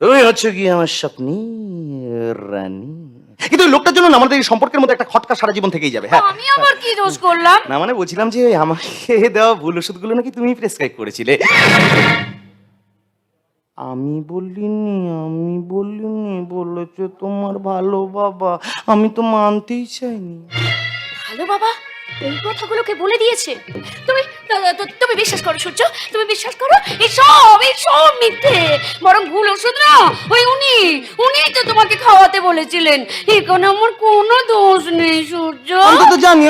তুমি হচ্ছে কি আমার স্বপ্নী রানী। কিন্তু ওই লোকটার জন্য না আমাদের এই সম্পর্কের মধ্যে একটা খটকা সারা জীবন থেকেই যাবে। হ্যাঁ আমি আবার কি দোষ করলাম? না মানে বলছিলাম যে আমাকে দেওয়া ভুল ওষুধগুলো নাকি তুমি প্রেসক্রাইব করেছিলে। আমি বলিনি বলেছে তোমার ভালো বাবা, আমি তো মানতেই চাইনি। ভালো বাবা এই কথাগুলোকে বলে দিয়েছে? তুমি বিশ্বাস করো সূর্য, তুমি বিশ্বাস করো এইসব মিথ্যে, বরং ভুল ওষুধ না ওই উনি তো তোমাকে খাওয়াতে বলেছিলেন। এখানে আমার কোনো দোষ নেই সূর্য। আমি তো জানি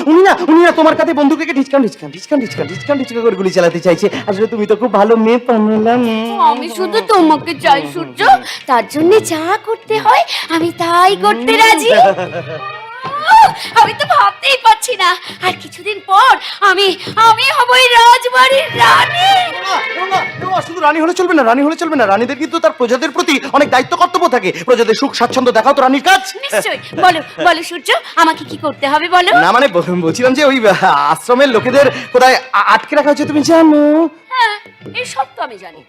উনি না তোমার কাছে বন্দুক রেখে ডিসকাউন্ট করে গুলি চালাতে চাইছে। আসলে তুমি তো খুব ভালো মেয়ে পামেলা। আমি শুধু তোমাকে চাই সূর্য, তার জন্য যা করতে হয় আমি তাই করতে রাজি। আমি তো ভাবতেই পারছি না আর কিছুদিন পর আমি হব এই রাজবাড়ির রানী। শুধু রানী হলে চলবে না, রানীদের কিন্তু তার প্রজাদের প্রতি অনেক দায়িত্ব কর্তব্য থাকে। প্রজাদের সুখ স্বাচ্ছন্দ্য দেখাও তো রানীর কাজ। নিশ্চয়ই, বলো সূর্য আমাকে কি করতে হবে বলো। না মানে বলছিলাম যে ওই আশ্রমের লোকেদের কোথায় আটকে রাখা হচ্ছে তুমি জানো? হ্যাঁ এসব তো আমি জানি।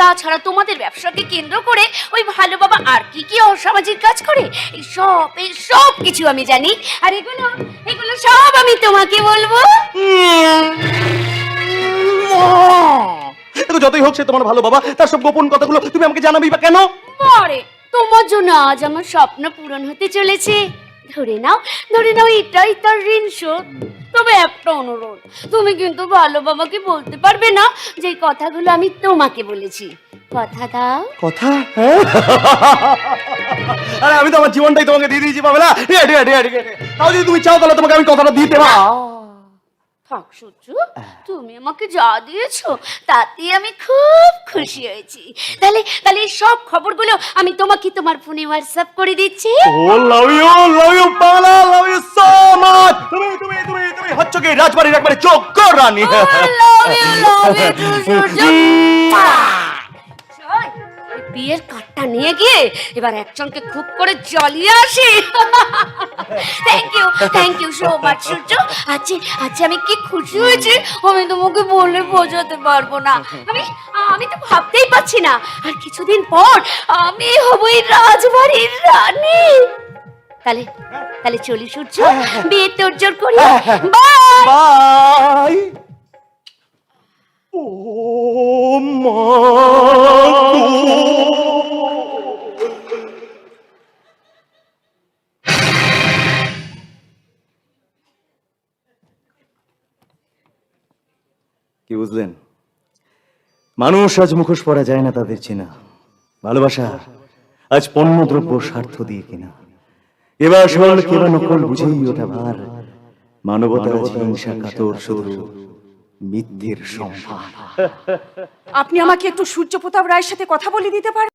তাছাড়া তোমাদের ব্যবসাকে কেন্দ্র করে ওই ভালো বাবা আর কি অসামাজিক কাজ করে এইসব কিছু আমি জানি। আর এগুলো সব আমি তোমাকে বলবো। যতই হোক সে তোমার ভালো বাবা, তার সব গোপন কথাগুলো তুমি আমাকে জানাবি বা কেন? পরে তোমার জন্য আজ আমার স্বপ্ন পূরণ হতে চলেছে। ধরে নাও এটাই তার ঋণ শোধ। তবে একটা অনুরোধ, তুমি কিন্তু ভালো বাবাকে বলতে পারবে না যে কথাগুলো আমি তোমাকে বলেছি। কথা দাও? কথা? আরে আমি তো আমার জীবনটাই তোমাকে দিয়ে দিয়েছি পাবেলা। তাও যদি তুমি চাও তাহলে তোমাকে আমি কথাটা দিতে পারি। থাক সূর্য, তুমি আমাকে যা দিয়েছো তাতে আমি খুব খুশি হয়েছি। তাহলে এই সব খবরগুলো আমি তোমাকে তোমার ফোনে হোয়াটসঅ্যাপ করে দিচ্ছি। লাভ ইউ পাগলা, লাভ ইউ সো মাচ। তুমি হচ্ছ কি রাজবাড়ির একবারে যোগ্য রানী। লাভ ইউ সূর্য। বিয়ের কার্ডটা নিয়ে গিয়ে এবার একজনকে খুব করে জ্বলিয়ে আসি। থ্যাংক ইউ সো মাচ সূর্য। আচ্ছা আমি কি খুশি হয়েছি আমি তোমাকে বলে বোঝাতে পারবো না। আমি তো ভাবতেই পারছি না আর কিছুদিন পর আমি হব এই রাজবাড়ির রানী। তাহলে চলি সূর্য, বিয়ে তোড়জোড় করি। Bye bye. ও মা কি বুঝলেন? মানুষ আজ মুখোশ পরা যায় না তাদের চেনা, ভালোবাসা আজ পণ্যদ্রব্য স্বার্থ দিয়ে কিনা। এবার সরল কেবা নকল বুঝেই ওঠা ভার, মানবতা আজ হিংসা কাতর শুধু মিথ্যের সম্মান। আপনি আমাকে একটু সূর্য প্রতাপ রায়ের সাথে কথা বলে দিতে পারেন?